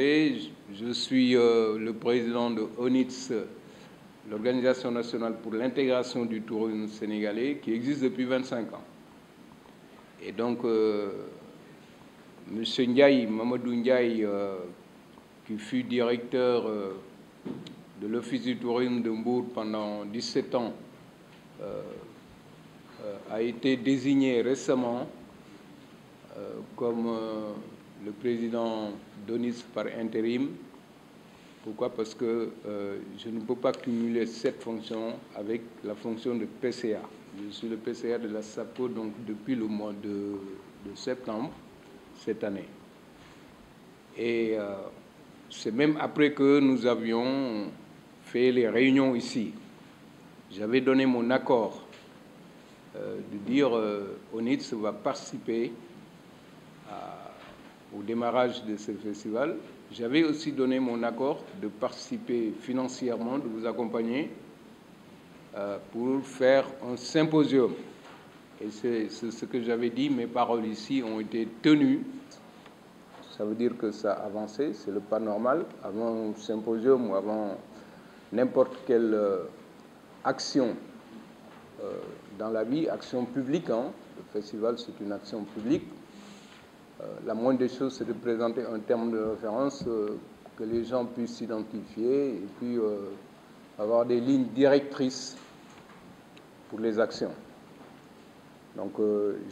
présenté. Je suis le président de ONITS, l'Organisation nationale pour l'intégration du tourisme sénégalais, qui existe depuis 25 ans. Et donc, M. Ndiaye, Mamadou Ndiaye, qui fut directeur de l'Office du tourisme de Mbour pendant 17 ans, a été désigné récemment comme le président d'ONITS par intérim. Pourquoi? Parce que je ne peux pas cumuler cette fonction avec la fonction de PCA. Je suis le PCA de la SAPO donc depuis le mois de septembre cette année. Et c'est même après que nous avions fait les réunions ici. J'avais donné mon accord de dire ONITS va participer au démarrage de ce festival. J'avais aussi donné mon accord de participer financièrement, de vous accompagner pour faire un symposium. Et c'est ce que j'avais dit, mes paroles ici ont été tenues. Ça veut dire que ça a avancé, c'est le pas normal. Avant un symposium ou avant n'importe quelle action dans la vie, action publique, hein. Le festival c'est une action publique. La moindre des choses, c'est de présenter un terme de référence que les gens puissent s'identifier et puis avoir des lignes directrices pour les actions. Donc,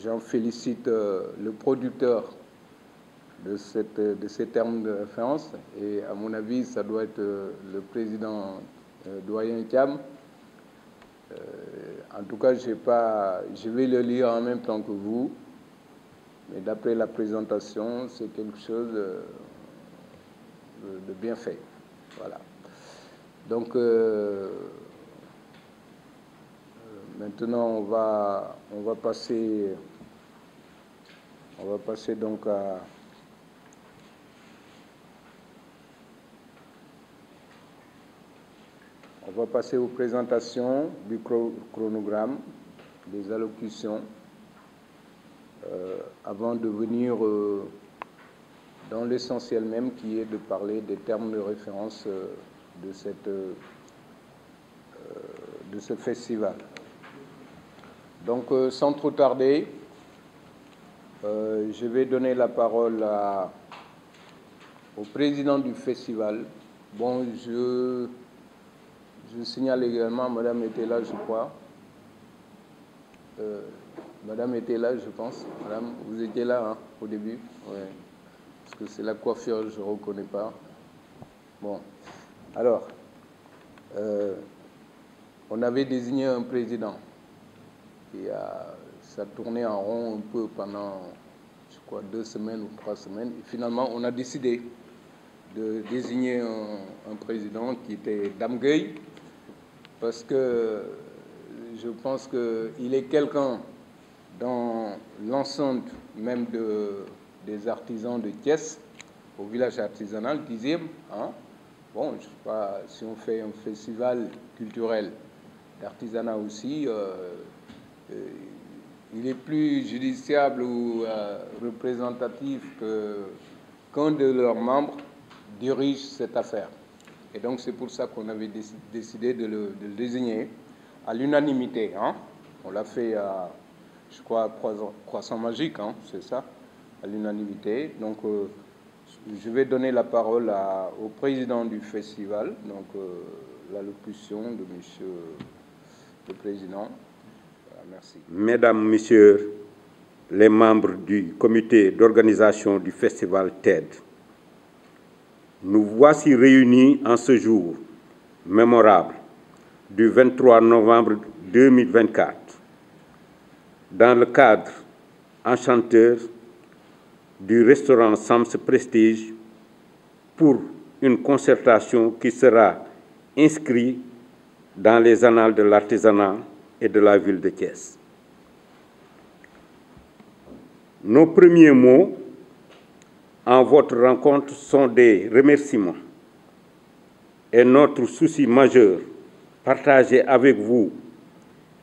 j'en félicite le producteur de ces termes de référence et, à mon avis, ça doit être le président doyen Thiam. En tout cas, je vais le lire en même temps que vous. Mais d'après la présentation, c'est quelque chose de bien fait. Voilà. Donc, maintenant, on va passer donc à... On va passer aux présentations du chronogramme, des allocutions. Avant de venir dans l'essentiel même qui est de parler des termes de référence de ce festival. Donc, sans trop tarder, je vais donner la parole au président du festival. Bon, je signale également, Madame était là, je crois. Madame était là, je pense. Madame, vous étiez là hein, au début. Ouais. Parce que c'est la coiffure, je ne reconnais pas. Bon. Alors, on avait désigné un président. Et ça tournait en rond un peu pendant, je crois, 2 semaines ou 3 semaines. Et finalement, on a décidé de désigner un président qui était Dame Gueye. Parce que je pense qu'il est quelqu'un dans l'enceinte même des artisans de Thiès, au village artisanal, 10e. Hein. Bon, je ne sais pas si on fait un festival culturel d'artisanat aussi, il est plus judiciable ou représentatif qu'un de leurs membres dirige cette affaire. Et donc c'est pour ça qu'on avait décidé de le désigner à l'unanimité. Hein. On l'a fait à, je crois, Croissant Magique, hein, c'est ça, à l'unanimité. Donc, je vais donner la parole au président du festival, donc l'allocution de Monsieur le Président. Voilà, merci. Mesdames, Messieurs, les membres du comité d'organisation du festival TED, nous voici réunis en ce jour mémorable du 23 novembre 2024 dans le cadre enchanteur du restaurant Sams Prestige pour une concertation qui sera inscrite dans les annales de l'artisanat et de la ville de Thiès. Nos premiers mots en votre rencontre sont des remerciements et notre souci majeur, partager avec vous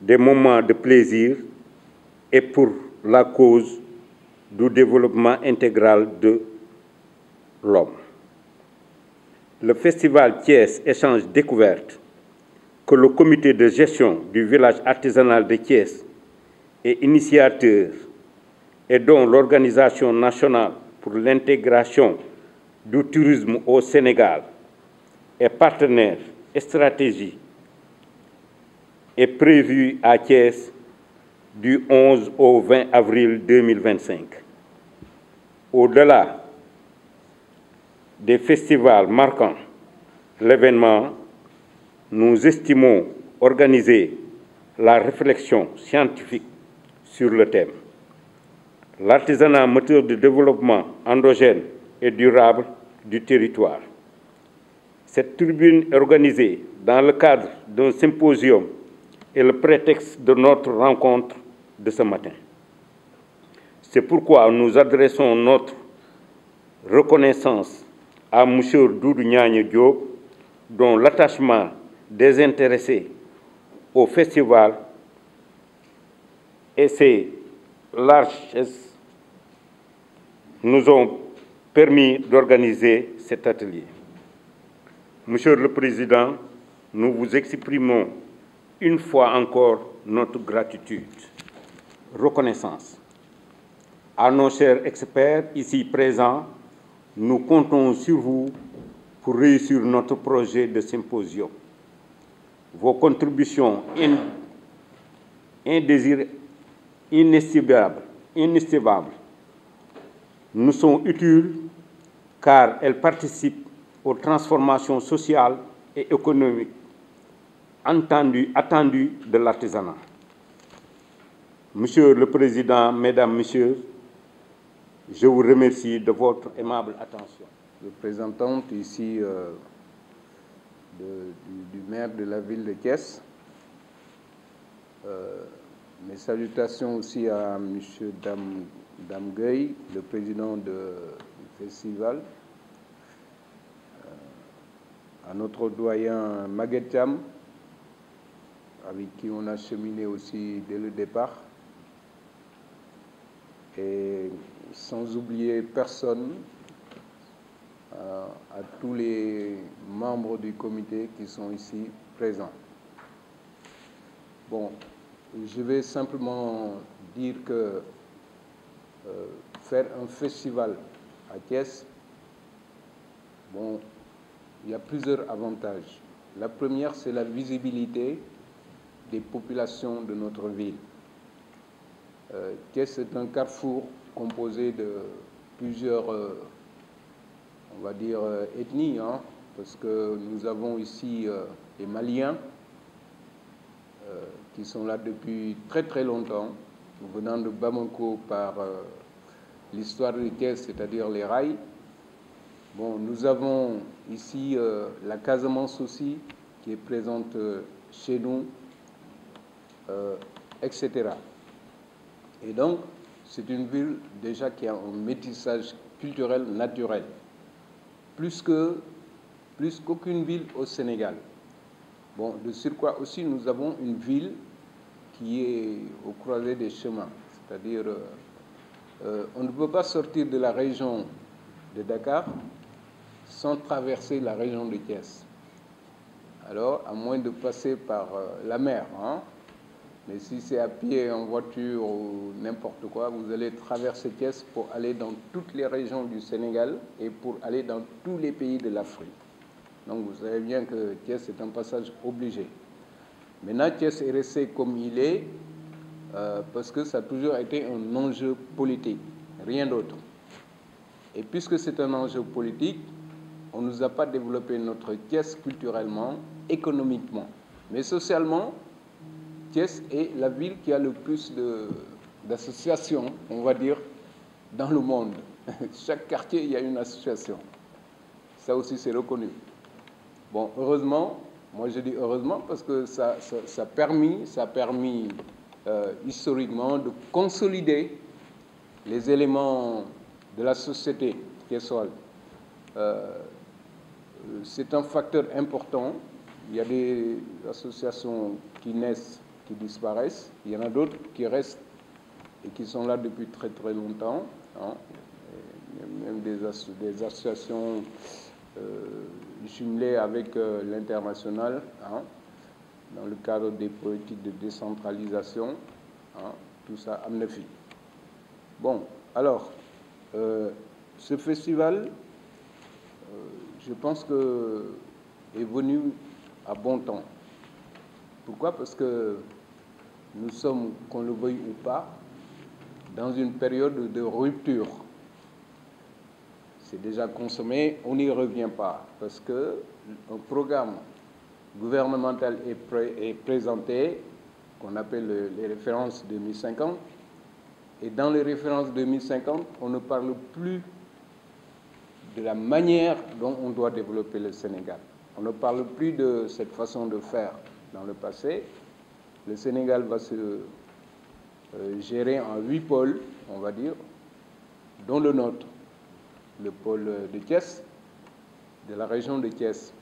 des moments de plaisir et pour la cause du développement intégral de l'homme. le festival Thiès Échange Découverte, que le comité de gestion du village artisanal de Thiès est initiateur et dont l'Organisation nationale pour l'intégration du tourisme au Sénégal est partenaire et stratégie, est prévu à Thiès du 11 au 20 avril 2025. Au-delà des festivals marquant l'événement, nous estimons organiser la réflexion scientifique sur le thème. L'artisanat moteur de développement endogène et durable du territoire. Cette tribune est organisée dans le cadre d'un symposium et le prétexte de notre rencontre de ce matin. C'est pourquoi nous adressons notre reconnaissance à M. Doudou Niagne Diop, dont l'attachement désintéressé au festival et ses largesses nous ont permis d'organiser cet atelier. Monsieur le Président, nous vous exprimons une fois encore notre gratitude, reconnaissance. À nos chers experts ici présents, nous comptons sur vous pour réussir notre projet de symposium. Vos contributions inestimables nous sont utiles car elles participent aux transformations sociales et économiques attendues de l'artisanat. Monsieur le Président, Mesdames, Messieurs, je vous remercie de votre aimable attention. Représentante ici du maire de la ville de Thiès. Mes salutations aussi à M. Dame Gueye, le président du festival, à notre doyen Maguette Thiam, avec qui on a cheminé aussi dès le départ, et sans oublier personne, à tous les membres du comité qui sont ici présents. Bon, je vais simplement dire que faire un festival à Thiès, bon, il y a plusieurs avantages. La première, c'est la visibilité des populations de notre ville. Thiès est un carrefour composé de plusieurs, on va dire, ethnies, hein, parce que nous avons ici les Maliens qui sont là depuis très très longtemps, venant de Bamako par l'histoire de Thiès, c'est-à-dire les rails. Bon, nous avons ici la Casamance aussi, qui est présente chez nous, etc. Et donc, c'est une ville déjà qui a un métissage culturel naturel, plus qu'aucune ville au Sénégal. Bon, de surcroît aussi, nous avons une ville qui est au croisé des chemins, c'est-à-dire on ne peut pas sortir de la région de Dakar sans traverser la région de Thiès. Alors, à moins de passer par la mer, hein, mais si c'est à pied, en voiture ou n'importe quoi, vous allez traverser Thiès pour aller dans toutes les régions du Sénégal et pour aller dans tous les pays de l'Afrique. Donc vous savez bien que Thiès est un passage obligé. Maintenant, Thiès est resté comme il est parce que ça a toujours été un enjeu politique, rien d'autre. Et puisque c'est un enjeu politique, on ne nous a pas développé notre Thiès culturellement, économiquement. Mais socialement, Thiès est la ville qui a le plus d'associations, on va dire, dans le monde. Chaque quartier, il y a une association. Ça aussi, c'est reconnu. Bon, heureusement, moi je dis heureusement parce que ça a permis historiquement de consolider les éléments de la société thiessoise. C'est un facteur important. Il y a des associations qui naissent, qui disparaissent. Il y en a d'autres qui restent et qui sont là depuis très très longtemps. Hein. Même des associations jumelé avec l'international, hein, dans le cadre des politiques de décentralisation, hein, tout ça, Amnefi. Bon, alors, ce festival, je pense que est venu à bon temps. Pourquoi? Parce que nous sommes, qu'on le veuille ou pas, dans une période de rupture. C'est déjà consommé, on n'y revient pas, parce qu'un programme gouvernemental est présenté, qu'on appelle les références 2050, et dans les références 2050, on ne parle plus de la manière dont on doit développer le Sénégal. On ne parle plus de cette façon de faire dans le passé. Le Sénégal va se gérer en 8 pôles, on va dire, dont le nôtre, le pôle de Thiès, de la région de Thiès.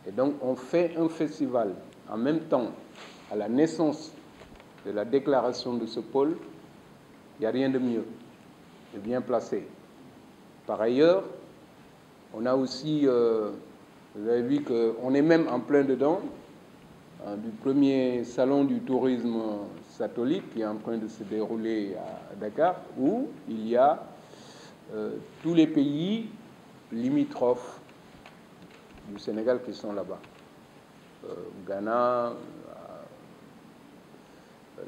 Et donc, on fait un festival en même temps à la naissance de la déclaration de ce pôle. Il n'y a rien de mieux, de bien placé. Par ailleurs, on a aussi, vous avez vu qu'on est même en plein dedans, du premier salon du tourisme satellite qui est en train de se dérouler à Dakar, où il y a tous les pays limitrophes du Sénégal qui sont là-bas. Ghana,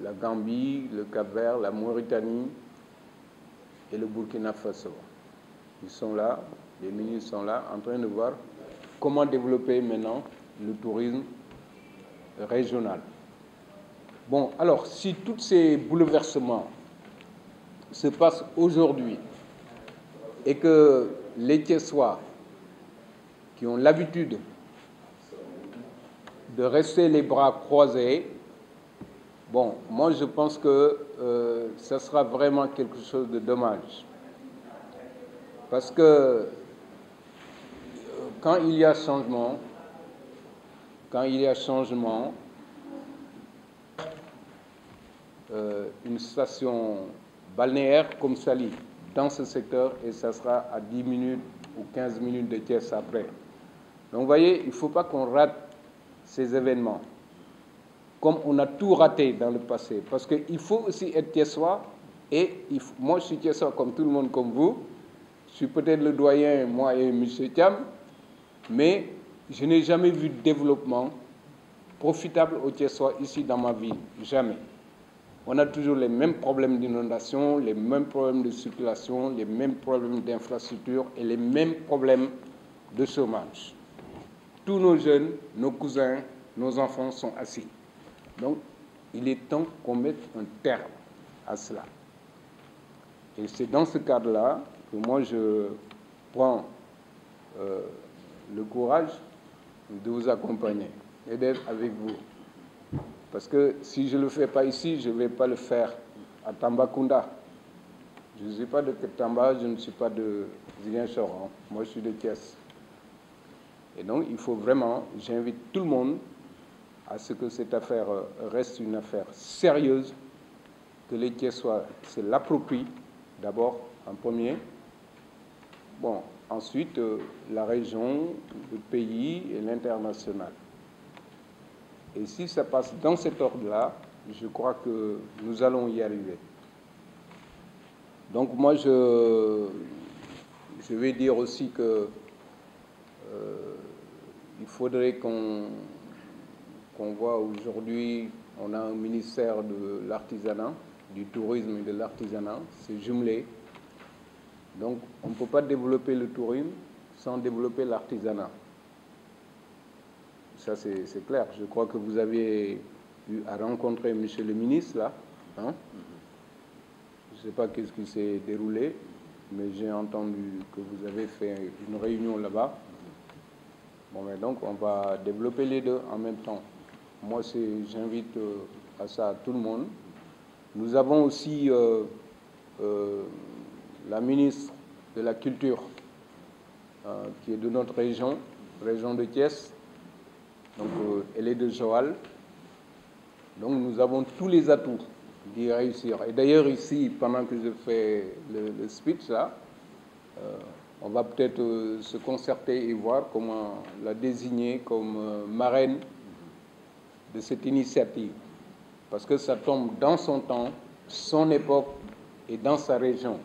la Gambie, le Cap-Vert, la Mauritanie et le Burkina Faso. Ils sont là, les ministres sont là, en train de voir comment développer maintenant le tourisme régional. Bon, alors, si tous ces bouleversements se passent aujourd'hui et que les Thiessois qui ont l'habitude de rester les bras croisés, bon, moi je pense que ça sera vraiment quelque chose de dommage. Parce que quand il y a changement, une station balnéaire comme Saly dans ce secteur, et ça sera à 10 minutes ou 15 minutes de Thiès après. Donc vous voyez, il ne faut pas qu'on rate ces événements, comme on a tout raté dans le passé. Parce qu'il faut aussi être thiessois, et moi je suis thiessois comme tout le monde, comme vous. Je suis peut-être le doyen, moi et M. Thiam, mais je n'ai jamais vu de développement profitable aux Thiessois ici dans ma ville. Jamais. On a toujours les mêmes problèmes d'inondation, les mêmes problèmes de circulation, les mêmes problèmes d'infrastructure et les mêmes problèmes de chômage. Tous nos jeunes, nos cousins, nos enfants sont assis. Donc, il est temps qu'on mette un terme à cela. Et c'est dans ce cadre-là que moi, je prends le courage de vous accompagner et d'être avec vous. Parce que si je ne le fais pas ici, je ne vais pas le faire à Tambacounda. Je ne suis pas de Tamba, je ne suis pas de Ziguinchor. Moi, je suis de Thiès. Et donc, il faut vraiment, j'invite tout le monde à ce que cette affaire reste une affaire sérieuse, que les Thiessois se l'approprient, d'abord, en premier. Bon, ensuite, la région, le pays et l'international. Et si ça passe dans cet ordre-là, je crois que nous allons y arriver. Donc moi, je vais dire aussi que il faudrait qu'on voit aujourd'hui, on a un ministère de l'artisanat, du tourisme et de l'artisanat, c'est jumelé. Donc on ne peut pas développer le tourisme sans développer l'artisanat. Ça, c'est clair. Je crois que vous avez eu à rencontrer M. le ministre, là. Hein? Je ne sais pas qu'est-ce qui s'est déroulé, mais j'ai entendu que vous avez fait une réunion là-bas. Bon, mais donc, on va développer les deux en même temps. Moi, j'invite à ça tout le monde. Nous avons aussi la ministre de la Culture, qui est de notre région de Thiès. Donc, elle est de Joal. Donc, nous avons tous les atouts d'y réussir. Et d'ailleurs, ici, pendant que je fais le speech, là, On va peut-être se concerter et voir comment la désigner comme marraine de cette initiative. Parce que ça tombe dans son temps, son époque et dans sa région.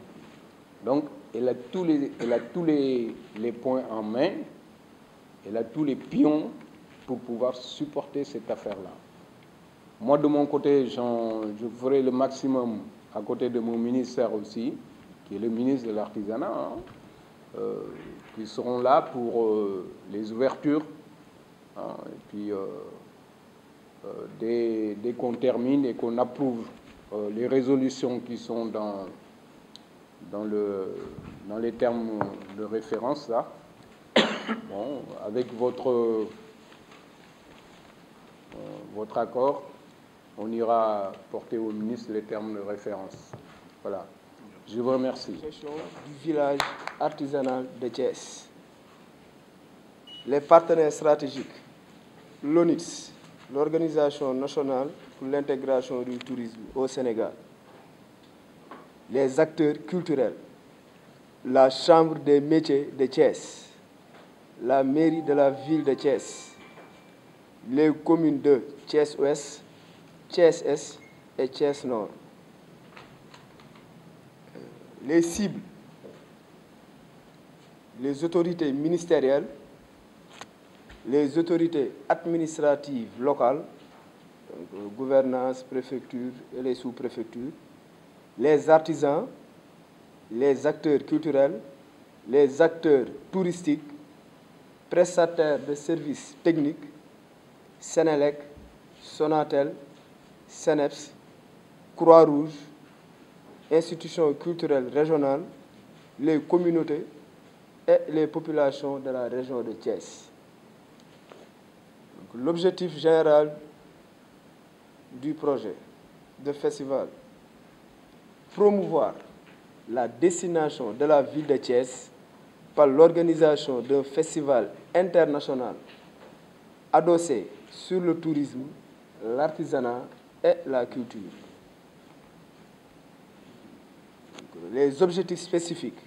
Donc, elle a tous les points en main, elle a tous les pions pour pouvoir supporter cette affaire-là. Moi, de mon côté, je ferai le maximum à côté de mon ministère aussi, qui est le ministre de l'Artisanat, qui seront là pour les ouvertures. Et puis, dès qu'on termine et qu'on approuve les résolutions qui sont dans les termes de référence, là, bon, avec votre accord, on ira porter au ministre les termes de référence. Voilà. Je vous remercie. Du village artisanal de Thiès. Les partenaires stratégiques, l'ONITS, l'Organisation nationale pour l'intégration du tourisme au Sénégal, les acteurs culturels, la Chambre des métiers de Thiès, la mairie de la ville de Thiès, les communes de Thiès-Ouest, Thiès-Est et Thiès-Nord. Les cibles, les autorités ministérielles, les autorités administratives locales, donc gouvernance, préfecture et les sous-préfectures, les artisans, les acteurs culturels, les acteurs touristiques, prestataires de services techniques, Sénélec, Sonatel, Seneps, Croix-Rouge, institutions culturelles régionales, les communautés et les populations de la région de Thiès. L'objectif général du projet de festival, promouvoir la destination de la ville de Thiès par l'organisation d'un festival international adossé sur le tourisme, l'artisanat et la culture. Les objectifs spécifiques,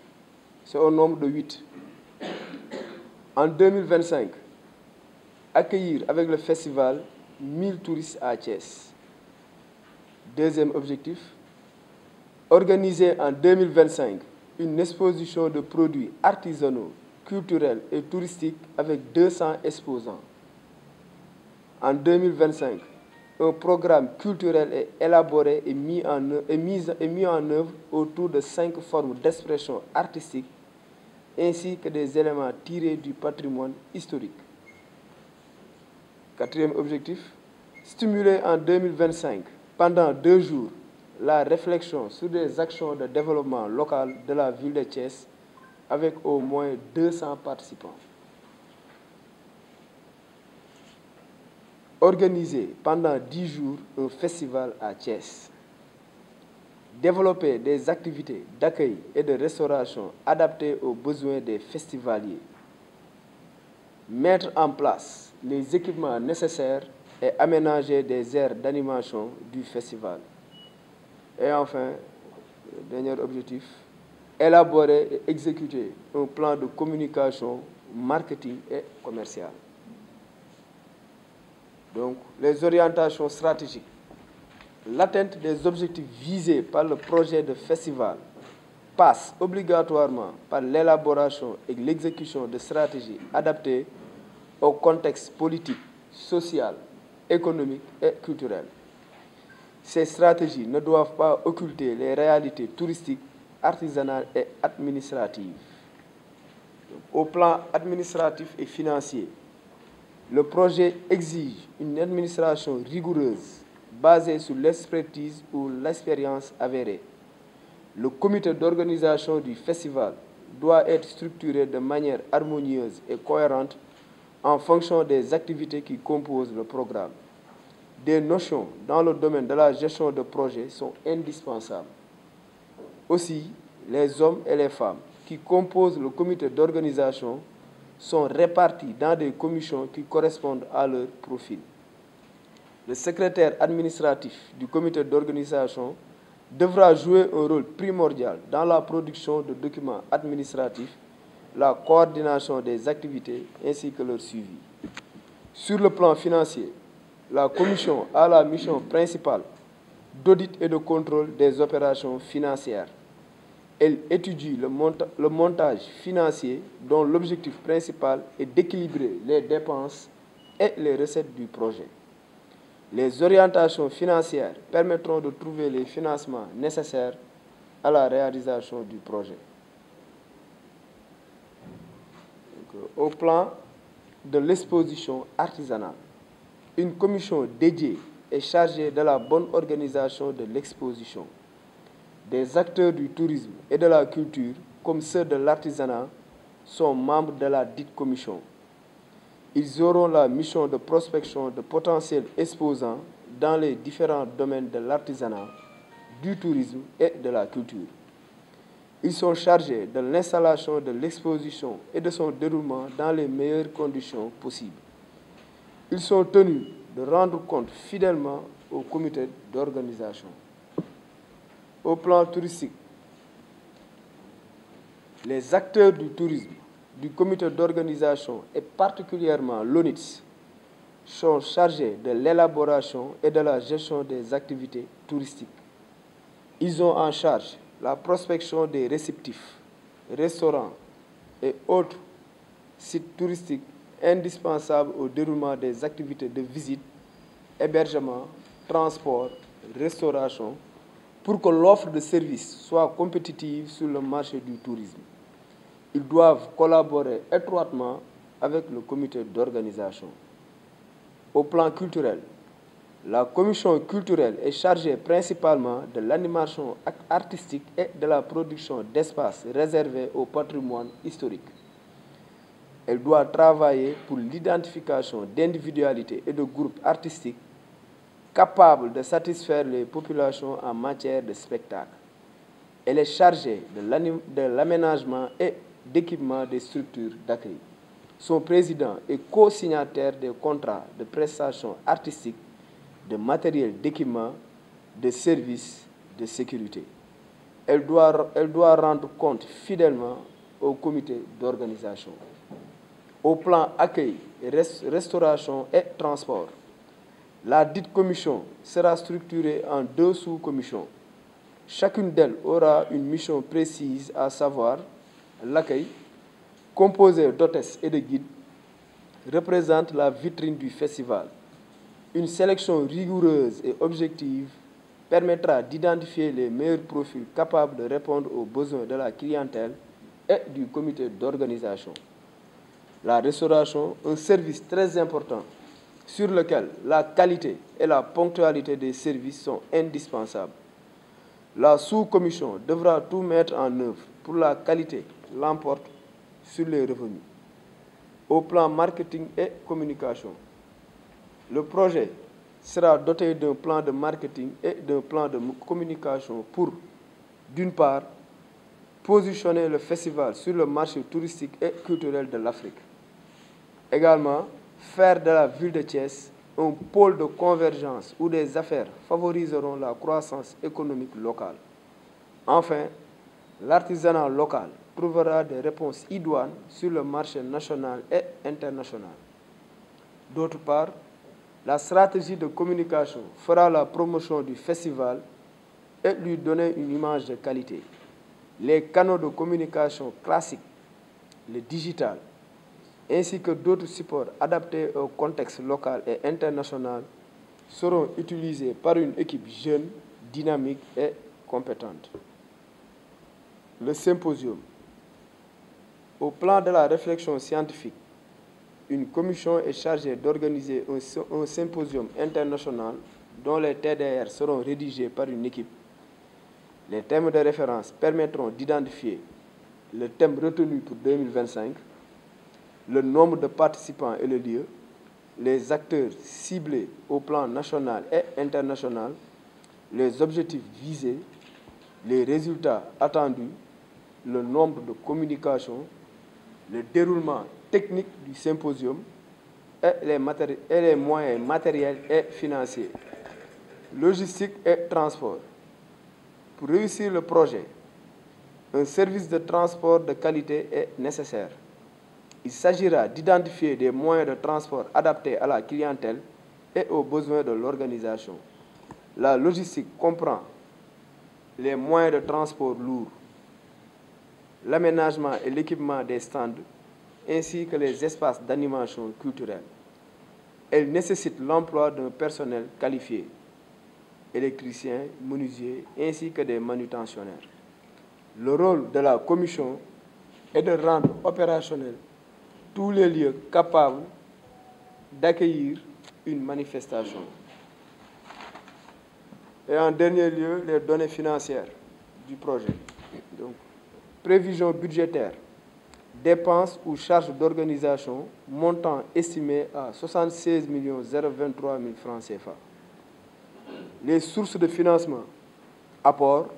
c'est au nombre de 8. En 2025, accueillir avec le festival 1000 touristes à Thiès. Deuxième objectif, organiser en 2025 une exposition de produits artisanaux, culturels et touristiques avec 200 exposants. En 2025, un programme culturel est élaboré et mis en œuvre autour de 5 formes d'expression artistique ainsi que des éléments tirés du patrimoine historique. Quatrième objectif, stimuler en 2025, pendant 2 jours, la réflexion sur des actions de développement local de la ville de Thiès avec au moins 200 participants. Organiser pendant 10 jours un festival à Thiès. Développer des activités d'accueil et de restauration adaptées aux besoins des festivaliers. Mettre en place les équipements nécessaires et aménager des aires d'animation du festival. Et enfin, le dernier objectif, élaborer et exécuter un plan de communication, marketing et commercial. Donc, les orientations stratégiques. L'atteinte des objectifs visés par le projet de festival passe obligatoirement par l'élaboration et l'exécution de stratégies adaptées au contexte politique, social, économique et culturel. Ces stratégies ne doivent pas occulter les réalités touristiques, artisanales et administratives. Au plan administratif et financier, le projet exige une administration rigoureuse basée sur l'expertise ou l'expérience avérée. Le comité d'organisation du festival doit être structuré de manière harmonieuse et cohérente en fonction des activités qui composent le programme. Des notions dans le domaine de la gestion de projet sont indispensables. Aussi, les hommes et les femmes qui composent le comité d'organisation sont répartis dans des commissions qui correspondent à leur profil. Le secrétaire administratif du comité d'organisation devra jouer un rôle primordial dans la production de documents administratifs la coordination des activités ainsi que leur suivi. Sur le plan financier, la Commission a la mission principale d'audit et de contrôle des opérations financières. Elle étudie le montage financier dont l'objectif principal est d'équilibrer les dépenses et les recettes du projet. Les orientations financières permettront de trouver les financements nécessaires à la réalisation du projet. Donc, au plan de l'exposition artisanale, une commission dédiée est chargée de la bonne organisation de l'exposition. Des acteurs du tourisme et de la culture, comme ceux de l'artisanat, sont membres de la dite commission. Ils auront la mission de prospection de potentiels exposants dans les différents domaines de l'artisanat, du tourisme et de la culture. Ils sont chargés de l'installation de l'exposition et de son déroulement dans les meilleures conditions possibles. Ils sont tenus de rendre compte fidèlement au comité d'organisation. Au plan touristique, les acteurs du tourisme, du comité d'organisation et particulièrement l'ONITS sont chargés de l'élaboration et de la gestion des activités touristiques. Ils ont en charge la prospection des réceptifs, restaurants et autres sites touristiques indispensables au déroulement des activités de visite, hébergement, transport, restauration, pour que l'offre de services soit compétitive sur le marché du tourisme. Ils doivent collaborer étroitement avec le comité d'organisation. Au plan culturel, la commission culturelle est chargée principalement de l'animation artistique et de la production d'espaces réservés au patrimoine historique. Elle doit travailler pour l'identification d'individualités et de groupes artistiques capables de satisfaire les populations en matière de spectacle. Elle est chargée de l'aménagement et d'équipement des structures d'accueil. Son président est co-signataire des contrats de prestations artistiques, de matériel d'équipement, de services de sécurité. Elle doit rendre compte fidèlement au comité d'organisation. Au plan accueil, restauration et transport, la dite commission sera structurée en 2 sous-commissions. Chacune d'elles aura une mission précise, à savoir l'accueil, composé d'hôtesses et de guides, représente la vitrine du festival. Une sélection rigoureuse et objective permettra d'identifier les meilleurs profils capables de répondre aux besoins de la clientèle et du comité d'organisation. La restauration, un service très important sur lequel la qualité et la ponctualité des services sont indispensables. La sous-commission devra tout mettre en œuvre pour la qualité l'emporte sur les revenus. Au plan marketing et communication, le projet sera doté d'un plan de marketing et d'un plan de communication pour, d'une part, positionner le festival sur le marché touristique et culturel de l'Afrique. Également, faire de la ville de Thiès un pôle de convergence où des affaires favoriseront la croissance économique locale. Enfin, l'artisanat local trouvera des réponses idoines sur le marché national et international. D'autre part, la stratégie de communication fera la promotion du festival et lui donner une image de qualité. Les canaux de communication classiques, le digital, ainsi que d'autres supports adaptés au contexte local et international seront utilisés par une équipe jeune, dynamique et compétente. Le symposium. Au plan de la réflexion scientifique, une commission est chargée d'organiser un symposium international dont les TDR seront rédigés par une équipe. Les thèmes de référence permettront d'identifier le thème retenu pour 2025, le nombre de participants et le lieu, les acteurs ciblés au plan national et international, les objectifs visés, les résultats attendus, le nombre de communications, le déroulement technique du symposium et les moyens matériels et financiers, logistique et transport. Pour réussir le projet, un service de transport de qualité est nécessaire. Il s'agira d'identifier des moyens de transport adaptés à la clientèle et aux besoins de l'organisation. La logistique comprend les moyens de transport lourds, l'aménagement et l'équipement des stands, ainsi que les espaces d'animation culturelle. Elle nécessite l'emploi d'un personnel qualifié, électriciens, menuisiers, ainsi que des manutentionnaires. Le rôle de la commission est de rendre opérationnels tous les lieux capables d'accueillir une manifestation. Et en dernier lieu, les données financières du projet. Donc, prévision budgétaire, dépenses ou charges d'organisation, montant estimé à 76 023 000 francs CFA. Les sources de financement, apports,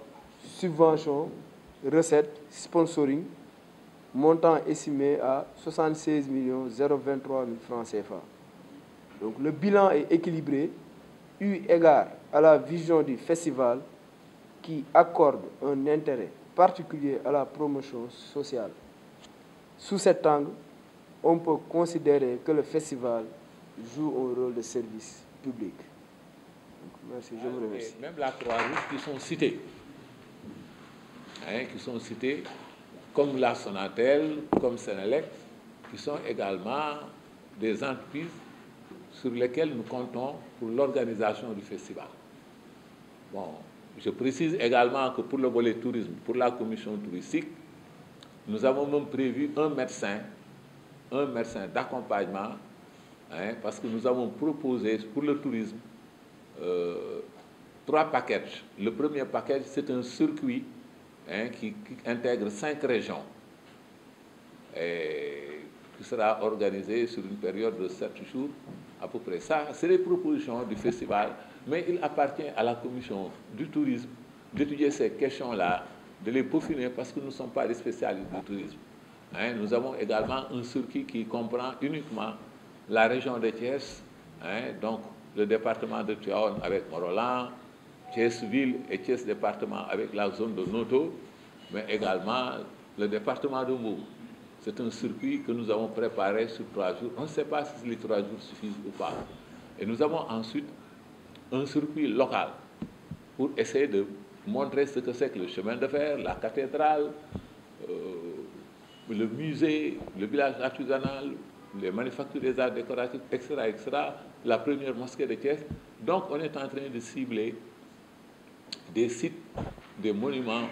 subventions, recettes, sponsoring, montant estimé à 76 023 000 francs CFA. Donc le bilan est équilibré, eu égard à la vision du festival qui accorde un intérêt particulier à la promotion sociale. Sous cet angle, on peut considérer que le festival joue un rôle de service public. Donc, merci, je vous remercie. Même la Croix-Rouge qui sont cités, comme la Sonatel, comme Sénélec, qui sont également des entreprises sur lesquelles nous comptons pour l'organisation du festival. Bon, je précise également que pour le volet tourisme, pour la commission touristique, nous avons même prévu un médecin d'accompagnement, parce que nous avons proposé pour le tourisme 3 packages. Le premier package, c'est un circuit qui intègre 5 régions et qui sera organisé sur une période de 7 jours à peu près. Ça, c'est les propositions du festival, mais il appartient à la commission du tourisme d'étudier ces questions-là, de les peaufiner parce que nous ne sommes pas des spécialistes du tourisme. Nous avons également un circuit qui comprend uniquement la région de Thiès, donc le département de Tivaouane avec Morolan, Thiès-Ville et Thiès département avec la zone de Noto, mais également le département de Mbour. C'est un circuit que nous avons préparé sur 3 jours. On ne sait pas si les 3 jours suffisent ou pas. Et nous avons ensuite un circuit local pour essayer de montrer ce que c'est que le chemin de fer, la cathédrale, le musée, le village artisanal, les manufactures des arts décoratifs, etc., la première mosquée de Thiès. Donc, on est en train de cibler des sites, des monuments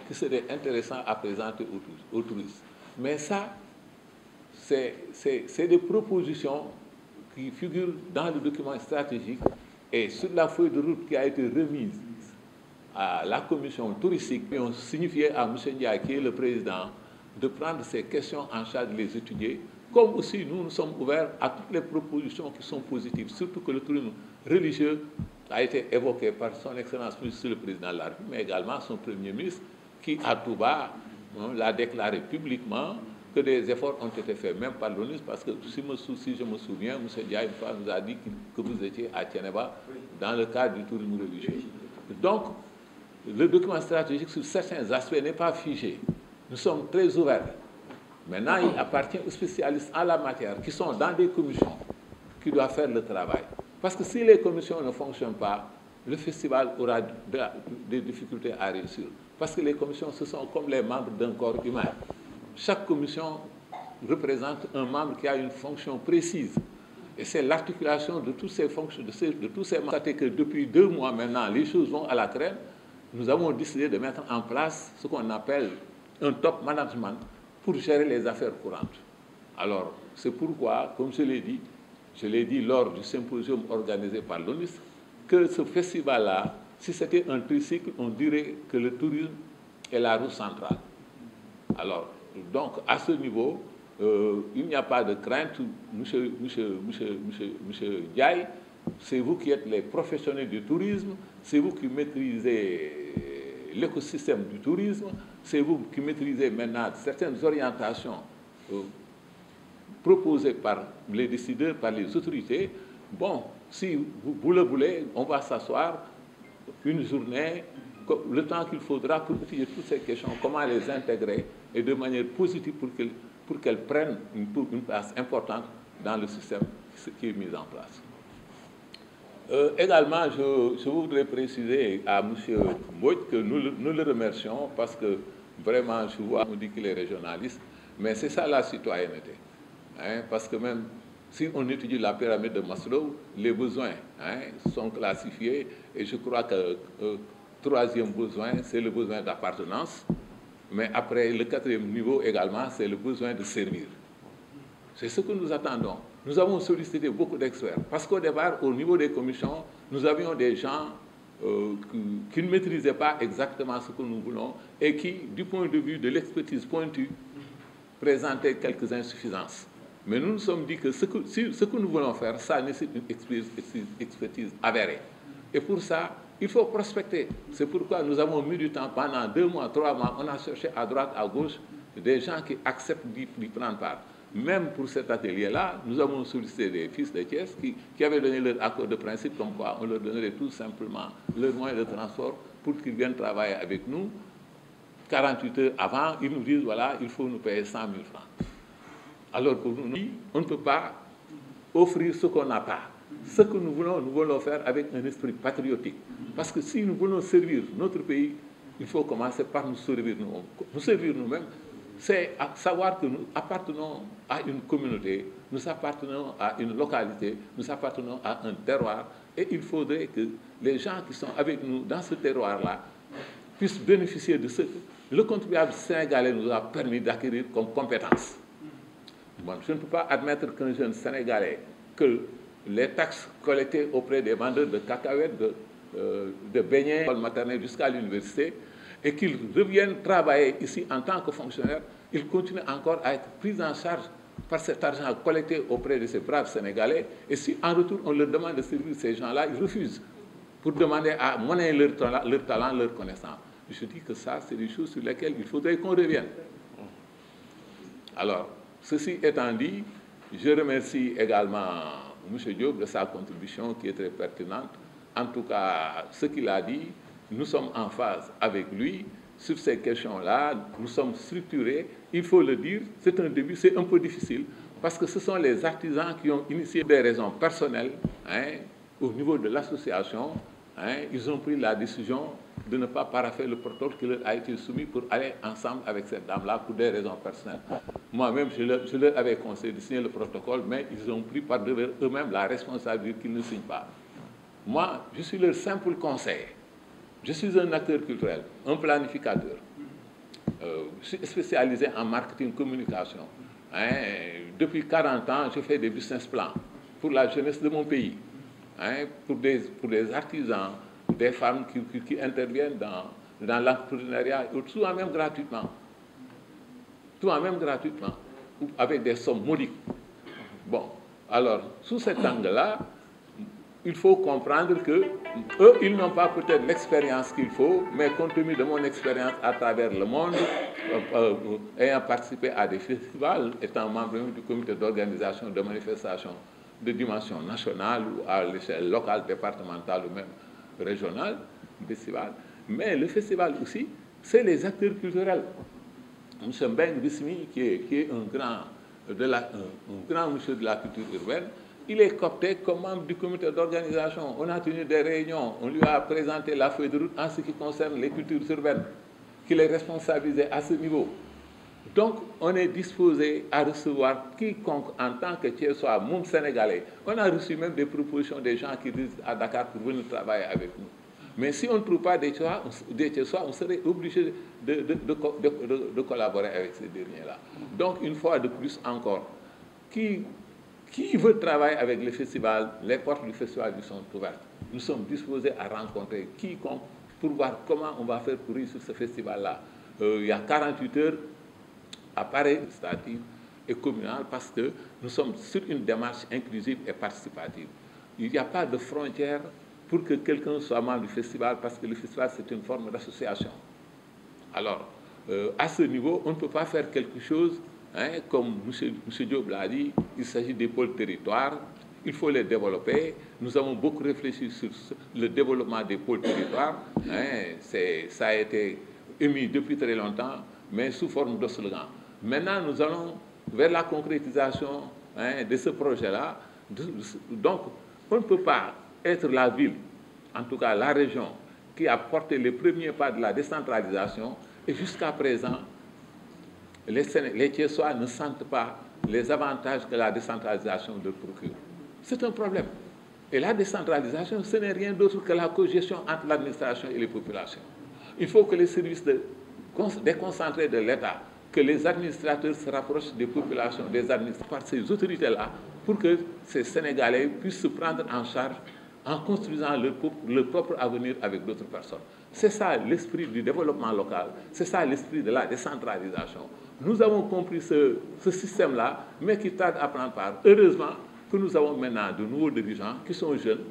qui seraient intéressants à présenter aux touristes. Mais ça, c'est des propositions qui figurent dans le document stratégique et sur la feuille de route qui a été remise à la commission touristique, et on signifiait à M. Ndiaye, qui est le président, de prendre ces questions en charge, de les étudier, comme aussi nous sommes ouverts à toutes les propositions qui sont positives, surtout que le tourisme religieux a été évoqué par son Excellence Monsieur le Président de la République, mais également son Premier ministre, qui à tout bas l'a déclaré publiquement que des efforts ont été faits, même par l'ONU, parce que si je me souviens, M. Ndiaye une fois nous a dit que vous étiez à Tiénaba dans le cadre du tourisme religieux. Donc, le document stratégique sur certains aspects n'est pas figé. Nous sommes très ouverts. Maintenant, il appartient aux spécialistes en la matière qui sont dans des commissions qui doivent faire le travail. Parce que si les commissions ne fonctionnent pas, le festival aura des difficultés à réussir. Parce que les commissions, ce sont comme les membres d'un corps humain. Chaque commission représente un membre qui a une fonction précise. Et c'est l'articulation de toutes ces fonctions, de tous ces membres. Que depuis 2 mois maintenant, les choses vont à la traîne. Nous avons décidé de mettre en place ce qu'on appelle un top management pour gérer les affaires courantes. Alors, c'est pourquoi, comme je l'ai dit lors du symposium organisé par l'ONU, que ce festival-là, si c'était un tricycle, on dirait que le tourisme est la roue centrale. Alors, donc, à ce niveau, il n'y a pas de crainte. Monsieur Ndiaye, c'est vous qui êtes les professionnels du tourisme, c'est vous qui maîtrisez l'écosystème du tourisme, c'est vous qui maîtrisez maintenant certaines orientations proposées par les décideurs, par les autorités. Bon, si vous le voulez, on va s'asseoir une journée le temps qu'il faudra pour étudier toutes ces questions, comment les intégrer et de manière positive pour qu'elles prennent une place importante dans le système qui est mis en place. Également, je voudrais préciser à M. Mbodj que nous le remercions parce que vraiment, je vois, on dit qu'il est régionaliste, mais c'est ça la citoyenneté. Hein, parce que même si on étudie la pyramide de Maslow, les besoins sont classifiés et je crois que troisième besoin, c'est le besoin d'appartenance, mais après le quatrième niveau également, c'est le besoin de servir. C'est ce que nous attendons. Nous avons sollicité beaucoup d'experts parce qu'au départ, au niveau des commissions, nous avions des gens qui ne maîtrisaient pas exactement ce que nous voulons et qui, du point de vue de l'expertise pointue, présentaient quelques insuffisances. Mais nous nous sommes dit que ce que nous voulons faire, ça nécessite une expertise avérée. Et pour ça, il faut prospecter. C'est pourquoi nous avons mis du temps, pendant 2 mois, 3 mois, on a cherché à droite, à gauche, des gens qui acceptent d'y prendre part. Même pour cet atelier-là, nous avons sollicité des fils de Thiès qui avaient donné leur accord de principe, comme quoi on leur donnerait tout simplement leur moyen de transport pour qu'ils viennent travailler avec nous. 48 heures avant, ils nous disent, voilà, il faut nous payer 100 000 francs. Alors pour nous, on ne peut pas offrir ce qu'on n'a pas. Ce que nous voulons faire avec un esprit patriotique. Parce que si nous voulons servir notre pays, il faut commencer par nous servir nous-mêmes. Nous servir nous-mêmes, c'est savoir que nous appartenons à une communauté, nous appartenons à une localité, nous appartenons à un terroir, et il faudrait que les gens qui sont avec nous dans ce terroir-là puissent bénéficier de ce que le contribuable sénégalais nous a permis d'acquérir comme compétence. Bon, je ne peux pas admettre qu'un jeune Sénégalais, que les taxes collectées auprès des vendeurs de cacahuètes, de beignets, de maternelle jusqu'à l'université, et qu'ils reviennent travailler ici en tant que fonctionnaires, ils continuent encore à être pris en charge par cet argent collecté auprès de ces braves Sénégalais. Et si en retour on leur demande de servir ces gens-là, ils refusent pour demander à monnayer leur talent, leur connaissance. Je dis que ça, c'est des choses sur lesquelles il faudrait qu'on revienne. Alors, ceci étant dit, je remercie également M. Diop de sa contribution qui est très pertinente. En tout cas, ce qu'il a dit, nous sommes en phase avec lui sur ces questions-là. Nous sommes structurés. Il faut le dire, c'est un début, c'est un peu difficile parce que ce sont les artisans qui ont initié des raisons personnelles au niveau de l'association. Ils ont pris la décision de ne pas paraffer le protocole qui leur a été soumis pour aller ensemble avec cette dame-là pour des raisons personnelles. Moi-même, je leur avais conseillé de signer le protocole, mais ils ont pris par devers eux-mêmes la responsabilité qu'ils ne signent pas. Moi, je suis leur simple conseiller. Je suis un acteur culturel, un planificateur. Je suis spécialisé en marketing communication. Depuis 40 ans, je fais des business plans pour la jeunesse de mon pays, pour des artisans, des femmes qui interviennent dans l'entrepreneuriat, tout en même gratuitement. Tout en même gratuitement, avec des sommes modiques. Bon, alors, sous cet angle-là, il faut comprendre que eux, ils n'ont pas peut-être l'expérience qu'il faut, mais compte tenu de mon expérience à travers le monde, ayant participé à des festivals, étant membre du comité d'organisation de manifestations de dimension nationale ou à l'échelle locale, départementale ou même régionale, festival. Mais le festival aussi, c'est les acteurs culturels. M. Mbeng Bismi, qui est un grand monsieur de la culture urbaine, il est coopté comme membre du comité d'organisation. On a tenu des réunions, on lui a présenté la feuille de route en ce qui concerne les cultures urbaines, qu'il est responsabilisé à ce niveau. Donc, on est disposé à recevoir quiconque en tant que Thiessois, même sénégalais. On a reçu même des propositions des gens qui résident à Dakar pour venir travailler avec nous. Mais si on ne trouve pas des Thiessois, on serait obligé de collaborer avec ces derniers-là. Donc, une fois de plus encore, qui veut travailler avec le festival, les portes du festival lui sont ouvertes. Nous sommes disposés à rencontrer quiconque pour voir comment on va faire pour réussir ce festival-là. Il y a 48 heures appareil législatif et communal parce que nous sommes sur une démarche inclusive et participative. Il n'y a pas de frontière pour que quelqu'un soit membre du festival parce que le festival, c'est une forme d'association. Alors, à ce niveau, on ne peut pas faire quelque chose, comme M. Diop l'a dit, il s'agit des pôles territoires, il faut les développer. Nous avons beaucoup réfléchi sur le développement des pôles territoires. Ça a été émis depuis très longtemps, mais sous forme de slogan. Maintenant, nous allons vers la concrétisation de ce projet-là. Donc, on ne peut pas être la ville, en tout cas la région, qui a porté les premiers pas de la décentralisation, et jusqu'à présent, les Thiessois ne sentent pas les avantages que la décentralisation leur procure. C'est un problème. Et la décentralisation, ce n'est rien d'autre que la cogestion entre l'administration et les populations. Il faut que les services déconcentrés de l'État, que les administrateurs se rapprochent des populations, des administrateurs, par ces autorités-là, pour que ces Sénégalais puissent se prendre en charge en construisant leur propre avenir avec d'autres personnes. C'est ça l'esprit du développement local, c'est ça l'esprit de la décentralisation. Nous avons compris ce système-là, mais qui tarde à prendre part. Heureusement que nous avons maintenant de nouveaux dirigeants qui sont jeunes,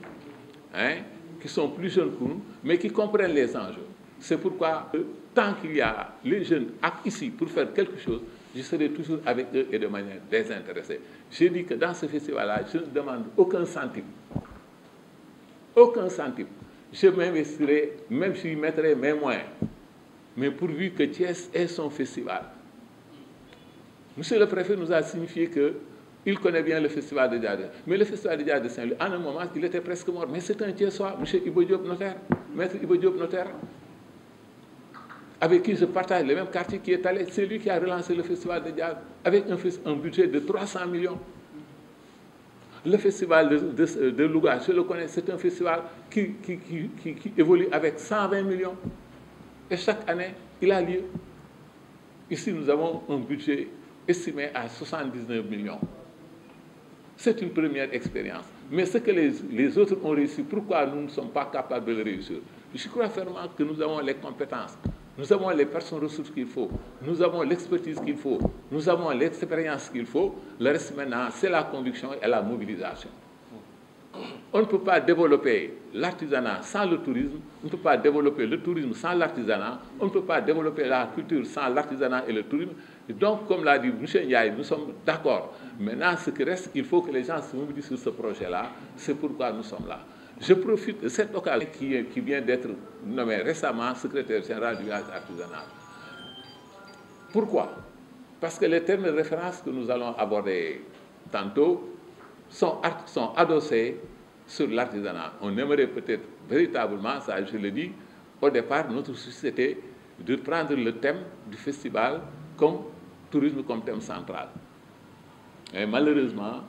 qui sont plus jeunes que nous, mais qui comprennent les enjeux. C'est pourquoi, tant qu'il y a les jeunes ici pour faire quelque chose, je serai toujours avec eux et de manière désintéressée. J'ai dit que dans ce festival-là, je ne demande aucun centime. Aucun centime. Je m'investirai, même si je mettrai mes moyens, mais pourvu que Thiès ait son festival. Monsieur le préfet nous a signifié qu'il connaît bien le festival de Dia de Saint-Louis. Mais le festival de Dia de Saint-Louis, en un moment, il était presque mort. Mais c'est un Thiessois, M. Ibo Diop Notaire, maître Ibo Diop Notaire, avec qui je partage le même quartier qui est allé. C'est lui qui a relancé le festival de Dia avec un budget de 300 millions. Le festival de Louga, je le connais, c'est un festival qui évolue avec 120 millions. Et chaque année, il a lieu. Ici, nous avons un budget estimé à 79 millions. C'est une première expérience. Mais ce que les autres ont réussi, pourquoi nous ne sommes pas capables de le réussir? Je crois fermement que nous avons les compétences, nous avons les personnes ressources qu'il faut, nous avons l'expertise qu'il faut, nous avons l'expérience qu'il faut. Le reste maintenant, c'est la conviction et la mobilisation. On ne peut pas développer l'artisanat sans le tourisme, on ne peut pas développer le tourisme sans l'artisanat, on ne peut pas développer la culture sans l'artisanat et le tourisme. Et donc, comme l'a dit M. Ndiaye, nous sommes d'accord. Maintenant, ce qui reste, il faut que les gens se mobilisent sur ce projet-là. C'est pourquoi nous sommes là. Je profite de cette occasion qui vient d'être nommé récemment secrétaire général du village artisanal. Pourquoi? Parce que les termes de référence que nous allons aborder tantôt sont adossés sur l'artisanat. On aimerait peut-être véritablement, ça je le dis, au départ, notre société, de prendre le thème du festival comme tourisme comme thème central. Et malheureusement,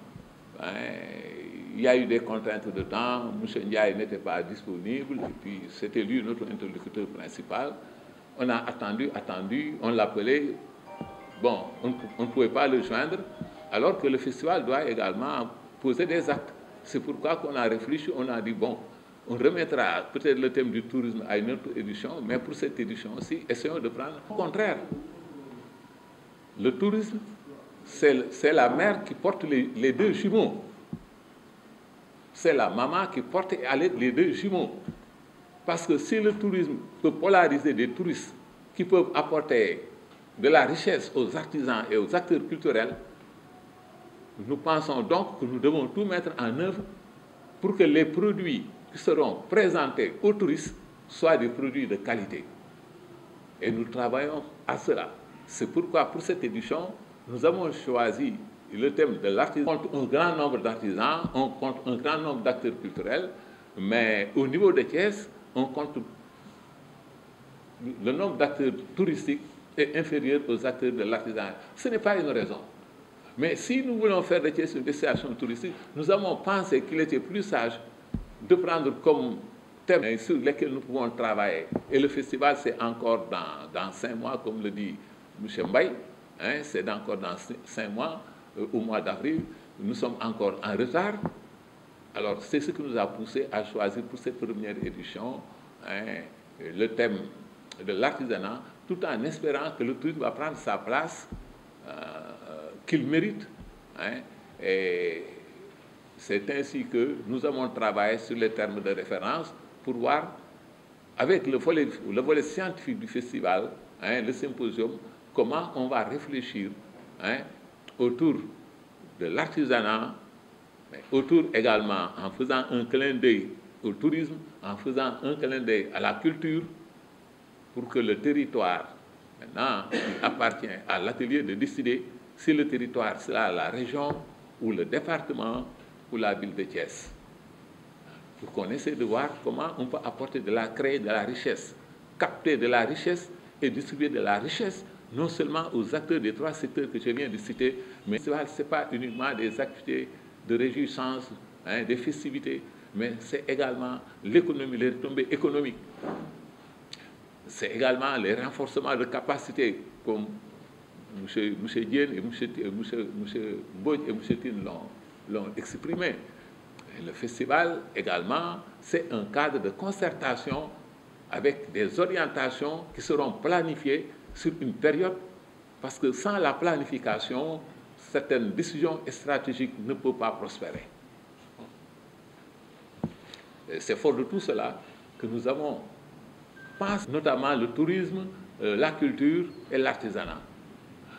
il y a eu des contraintes de temps, M. Ndiaye n'était pas disponible, et puis c'était lui notre interlocuteur principal. On a attendu, on l'appelait, bon, on ne pouvait pas le joindre, alors que le festival doit également poser des actes. C'est pourquoi qu'on a réfléchi, on a dit, bon, on remettra peut-être le thème du tourisme à une autre édition, mais pour cette édition aussi, essayons de prendre au contraire. Le tourisme, c'est la mère qui porte les deux jumeaux. C'est la maman qui porte les deux jumeaux. Parce que si le tourisme peut polariser des touristes qui peuvent apporter de la richesse aux artisans et aux acteurs culturels, nous pensons donc que nous devons tout mettre en œuvre pour que les produits qui seront présentés aux touristes soient des produits de qualité. Et nous travaillons à cela. C'est pourquoi, pour cette édition, nous avons choisi le thème de l'artisan. On compte un grand nombre d'artisans, on compte un grand nombre d'acteurs culturels, mais au niveau de Thiès, on compte le nombre d'acteurs touristiques est inférieur aux acteurs de l'artisanat. Ce n'est pas une raison. Mais si nous voulons faire de Thiès une destination touristique, nous avons pensé qu'il était plus sage de prendre comme thème sur lesquels nous pouvons travailler. Et le festival, c'est encore dans 5 mois, comme le dit M. Mbaye, c'est encore dans 5 mois, au mois d'avril. Nous sommes encore en retard. Alors, c'est ce qui nous a poussé à choisir pour cette première édition le thème de l'artisanat, tout en espérant que le tourisme va prendre sa place qu'il mérite. Et c'est ainsi que nous avons travaillé sur les termes de référence pour voir, avec le volet scientifique du festival, le symposium, comment on va réfléchir autour de l'artisanat mais autour également, en faisant un clin d'œil au tourisme, en faisant un clin d'œil à la culture, pour que le territoire, maintenant, il appartient à l'atelier de décider si le territoire sera la région ou le département ou la ville de Thiès. Pour qu'on essaie de voir comment on peut créer de la richesse, capter de la richesse et distribuer de la richesse, non seulement aux acteurs des 3 secteurs que je viens de citer, mais ce n'est pas uniquement des activités de réjouissance, des festivités, mais c'est également l'économie, les retombées économiques. C'est également les renforcements de capacités, comme M. Diène et M. Mbodj et M. Tine l'ont exprimé. Et le festival, également, c'est un cadre de concertation avec des orientations qui seront planifiées sur une période, parce que sans la planification, certaines décisions stratégiques ne peuvent pas prospérer. C'est fort de tout cela que nous avons pensé notamment le tourisme, la culture et l'artisanat.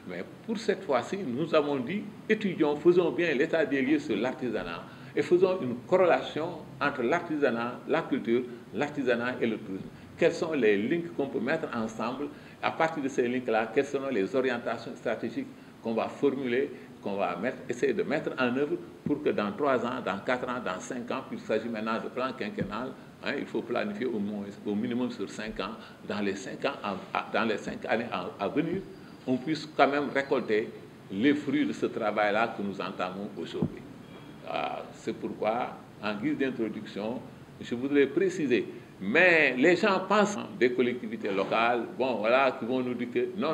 Mais pour cette fois-ci, nous avons dit, étudions, faisons bien l'état des lieux sur l'artisanat et faisons une corrélation entre l'artisanat, la culture, l'artisanat et le tourisme. Quels sont les links qu'on peut mettre ensemble? À partir de ces links-là, quelles seront les orientations stratégiques qu'on va formuler, qu'on va essayer de mettre en œuvre pour que dans 3 ans, dans 4 ans, dans 5 ans, puisqu'il s'agit maintenant de plan quinquennal, il faut planifier au minimum sur 5 ans, dans les 5 années à venir, on puisse quand même récolter les fruits de ce travail-là que nous entamons aujourd'hui. C'est pourquoi, en guise d'introduction, je voudrais préciser, mais les gens pensent des collectivités locales, bon voilà, qui vont nous dire que non,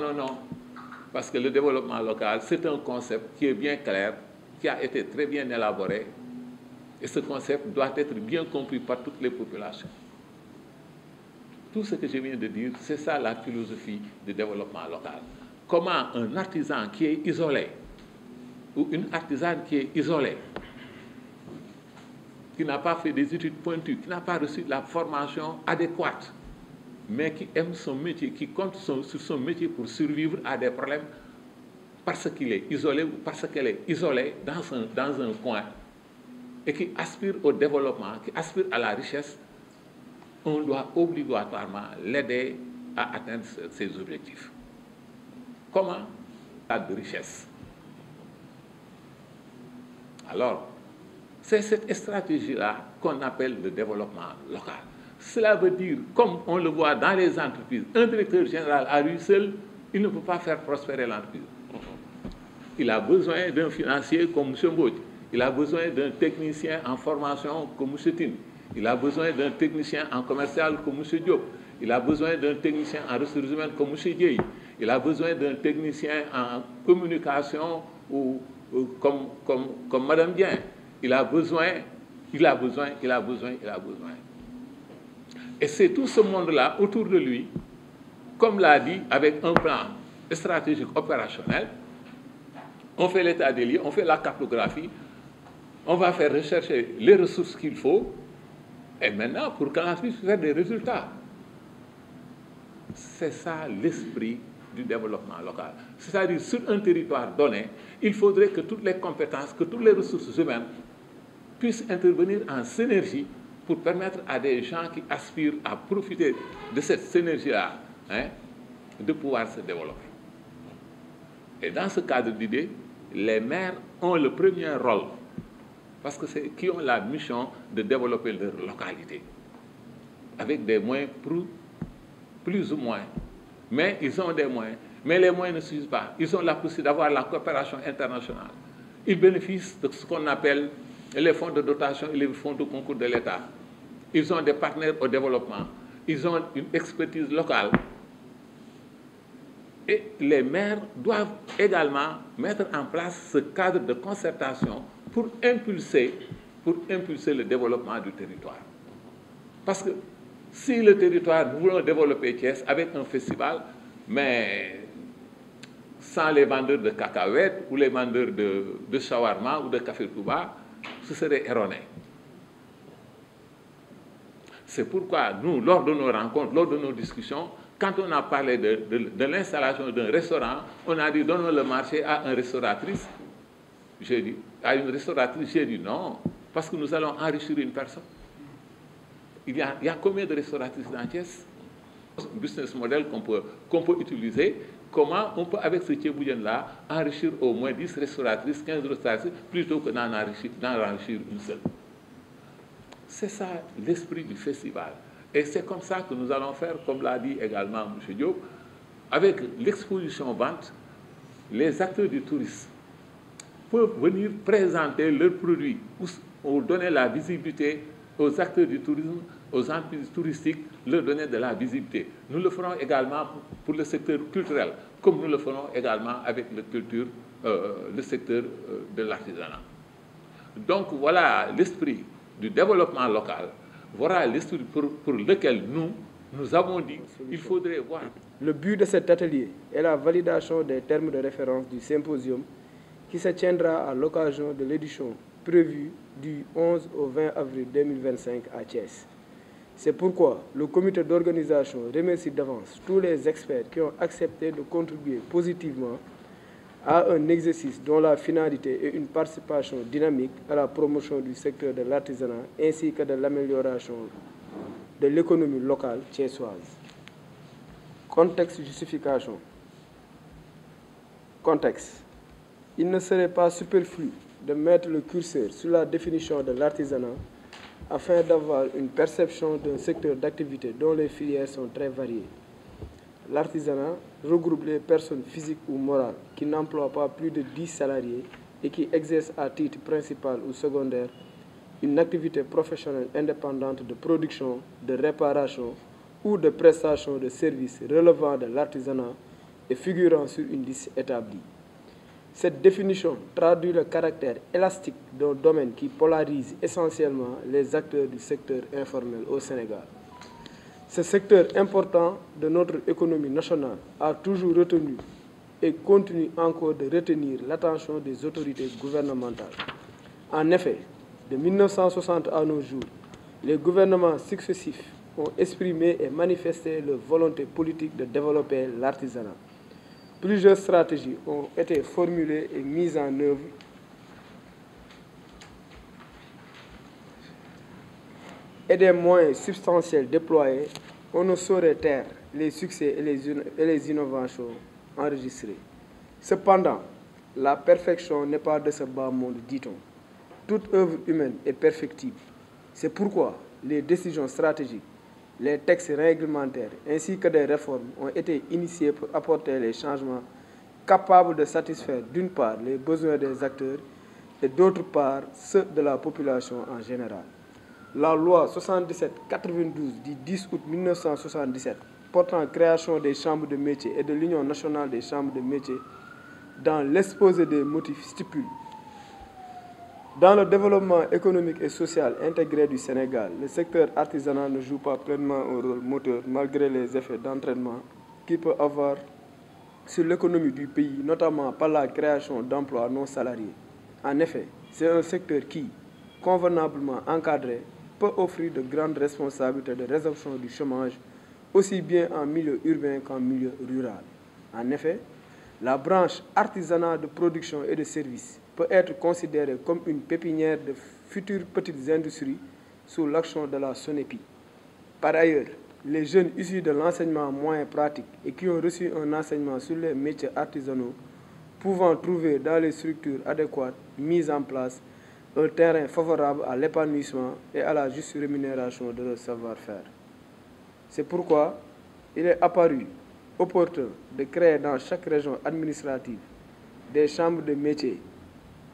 parce que le développement local, c'est un concept qui est bien clair, qui a été très bien élaboré, et ce concept doit être bien compris par toutes les populations. Tout ce que je viens de dire, c'est ça la philosophie du développement local. Comment un artisan qui est isolé, ou une artisane qui est isolée, qui n'a pas fait des études pointues, qui n'a pas reçu la formation adéquate, mais qui aime son métier, qui compte sur son métier pour survivre à des problèmes parce qu'il est isolé ou parce qu'elle est isolée dans un coin et qui aspire au développement, qui aspire à la richesse, on doit obligatoirement l'aider à atteindre ses objectifs. Comment? De richesse. Alors, c'est cette stratégie-là qu'on appelle le développement local. Cela veut dire, comme on le voit dans les entreprises, un directeur général à lui seul, il ne peut pas faire prospérer l'entreprise. Il a besoin d'un financier comme M. Mbodj. Il a besoin d'un technicien en formation comme M. Tine. Il a besoin d'un technicien en commercial comme M. Diop. Il a besoin d'un technicien en ressources humaines comme M. Dieye. Il a besoin d'un technicien en communication comme Mme Dien. Il a besoin. Et c'est tout ce monde-là autour de lui, comme l'a dit, avec un plan stratégique opérationnel. On fait l'état des lieux, on fait la cartographie, on va faire rechercher les ressources qu'il faut, et maintenant, pour qu'on puisse faire des résultats. C'est ça l'esprit du développement local. C'est-à-dire, sur un territoire donné, il faudrait que toutes les compétences, que toutes les ressources humaines puissent intervenir en synergie pour permettre à des gens qui aspirent à profiter de cette synergie-là, de pouvoir se développer. Et dans ce cadre d'idée, les maires ont le premier rôle, parce que c'est qui ont la mission de développer leur localité, avec des moyens plus ou moins. Mais ils ont des moyens. Mais les moyens ne suffisent pas. Ils ont la possibilité d'avoir la coopération internationale. Ils bénéficient de ce qu'on appelle les fonds de dotation et les fonds de concours de l'État. Ils ont des partenaires au développement. Ils ont une expertise locale. Et les maires doivent également mettre en place ce cadre de concertation pour impulser le développement du territoire. Parce que si le territoire, nous voulons développer Thiès avec un festival, mais sans les vendeurs de cacahuètes ou les vendeurs de shawarma ou de café Touba, ce serait erroné. C'est pourquoi nous, lors de nos rencontres, lors de nos discussions, quand on a parlé de l'installation d'un restaurant, on a dit donnons le marché à un restauratrice. J'ai dit, à une restauratrice, j'ai dit non, parce que nous allons enrichir une personne. Il y a combien de restauratrices dans Thiès? Un business model qu'on peut utiliser. Comment on peut, avec ce Thieboudienne-là, enrichir au moins 10 restauratrices, 15 restauratrices, plutôt que d'en enrichir une seule. C'est ça l'esprit du festival. Et c'est comme ça que nous allons faire, comme l'a dit également M. Diop, avec l'exposition vente, les acteurs du tourisme peuvent venir présenter leurs produits ou donner la visibilité aux acteurs du tourisme, aux entreprises touristiques, leur donner de la visibilité. Nous le ferons également pour le secteur culturel, comme nous le ferons également avec le secteur de l'artisanat. Donc voilà l'esprit du développement local, voilà l'esprit pour lequel nous avons dit qu'il faudrait voir. Le but de cet atelier est la validation des termes de référence du symposium qui se tiendra à l'occasion de l'édition prévue du 11 au 20 avril 2025 à Thiès. C'est pourquoi le comité d'organisation remercie d'avance tous les experts qui ont accepté de contribuer positivement à un exercice dont la finalité est une participation dynamique à la promotion du secteur de l'artisanat ainsi que de l'amélioration de l'économie locale thiessoise. Contexte, justification. Contexte. Il ne serait pas superflu de mettre le curseur sur la définition de l'artisanat afin d'avoir une perception d'un secteur d'activité dont les filières sont très variées. L'artisanat regroupe les personnes physiques ou morales qui n'emploient pas plus de 10 salariés et qui exercent à titre principal ou secondaire une activité professionnelle indépendante de production, de réparation ou de prestation de services relevant de l'artisanat et figurant sur une liste établie. Cette définition traduit le caractère élastique d'un domaine qui polarise essentiellement les acteurs du secteur informel au Sénégal. Ce secteur important de notre économie nationale a toujours retenu et continue encore de retenir l'attention des autorités gouvernementales. En effet, de 1960 à nos jours, les gouvernements successifs ont exprimé et manifesté leur volonté politique de développer l'artisanat. Plusieurs stratégies ont été formulées et mises en œuvre et des moyens substantiels déployés. On ne saurait taire les succès et les innovations enregistrées. Cependant, la perfection n'est pas de ce bas monde, dit-on. Toute œuvre humaine est perfectible. C'est pourquoi les décisions stratégiques, les textes réglementaires ainsi que des réformes ont été initiés pour apporter les changements capables de satisfaire d'une part les besoins des acteurs et d'autre part ceux de la population en général. La loi 77-92 du 10 août 1977 portant création des chambres de métiers et de l'Union nationale des chambres de métiers dans l'exposé des motifs stipule: dans le développement économique et social intégré du Sénégal, le secteur artisanal ne joue pas pleinement un rôle moteur malgré les effets d'entraînement qu'il peut avoir sur l'économie du pays, notamment par la création d'emplois non salariés. En effet, c'est un secteur qui, convenablement encadré, peut offrir de grandes responsabilités de résorption du chômage, aussi bien en milieu urbain qu'en milieu rural. En effet, la branche artisanale de production et de services peut être considérée comme une pépinière de futures petites industries sous l'action de la SONEPI. Par ailleurs, les jeunes issus de l'enseignement moyen pratique et qui ont reçu un enseignement sur les métiers artisanaux pouvant trouver dans les structures adéquates mises en place un terrain favorable à l'épanouissement et à la juste rémunération de leur savoir-faire. C'est pourquoi il est apparu opportun de créer dans chaque région administrative des chambres de métiers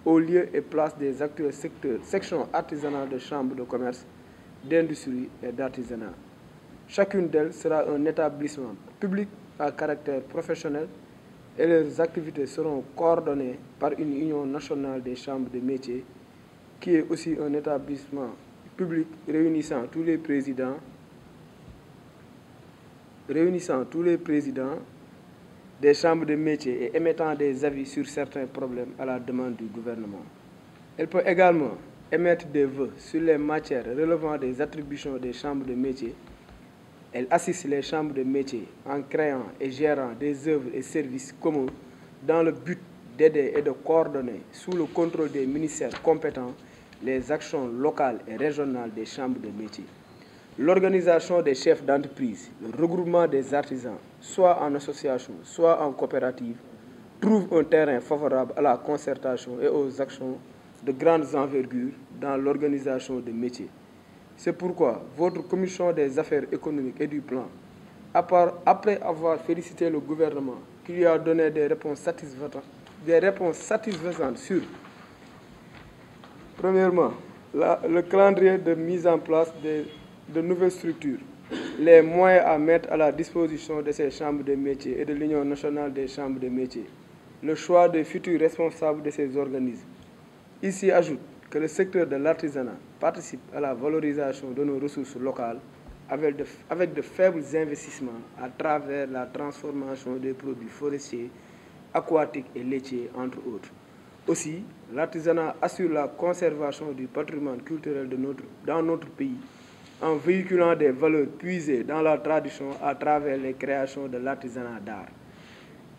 au lieu et place des actuels sections artisanales de chambres de commerce, d'industrie et d'artisanat. Chacune d'elles sera un établissement public à caractère professionnel et leurs activités seront coordonnées par une union nationale des chambres de métiers qui est aussi un établissement public réunissant tous les présidents des chambres de métiers et émettant des avis sur certains problèmes à la demande du gouvernement. Elle peut également émettre des vœux sur les matières relevant des attributions des chambres de métiers. Elle assiste les chambres de métiers en créant et gérant des œuvres et services communs dans le but d'aider et de coordonner sous le contrôle des ministères compétents les actions locales et régionales des chambres de métiers. L'organisation des chefs d'entreprise, le regroupement des artisans, soit en association, soit en coopérative, trouve un terrain favorable à la concertation et aux actions de grandes envergures dans l'organisation des métiers. C'est pourquoi votre commission des affaires économiques et du plan, après avoir félicité le gouvernement qui lui a donné des réponses satisfaisantes sur, premièrement, le calendrier de mise en place de nouvelles structures, les moyens à mettre à la disposition de ces chambres de métiers et de l'Union nationale des chambres de métiers, le choix des futurs responsables de ces organismes. Ici ajoute que le secteur de l'artisanat participe à la valorisation de nos ressources locales avec de faibles investissements à travers la transformation des produits forestiers, aquatiques et laitiers, entre autres. Aussi, l'artisanat assure la conservation du patrimoine culturel dans notre pays en véhiculant des valeurs puisées dans la tradition à travers les créations de l'artisanat d'art.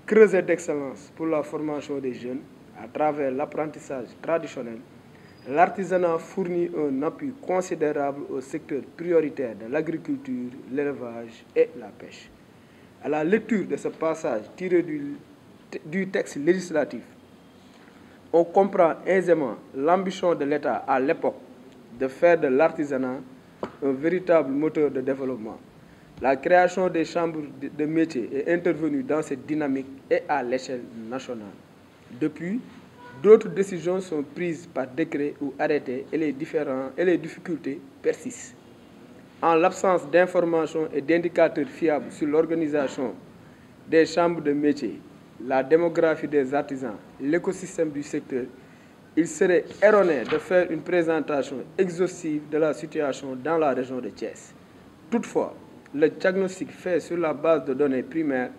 Creuset d'excellence pour la formation des jeunes à travers l'apprentissage traditionnel, l'artisanat fournit un appui considérable au secteur prioritaire de l'agriculture, l'élevage et la pêche. À la lecture de ce passage tiré du texte législatif, on comprend aisément l'ambition de l'État à l'époque de faire de l'artisanat un véritable moteur de développement. La création des chambres de métiers est intervenue dans cette dynamique et à l'échelle nationale. Depuis, d'autres décisions sont prises par décret ou arrêté et les difficultés persistent. En l'absence d'informations et d'indicateurs fiables sur l'organisation des chambres de métiers, la démographie des artisans, l'écosystème du secteur, il serait erroné de faire une présentation exhaustive de la situation dans la région de Thiès. Toutefois, le diagnostic fait sur la base de données primaires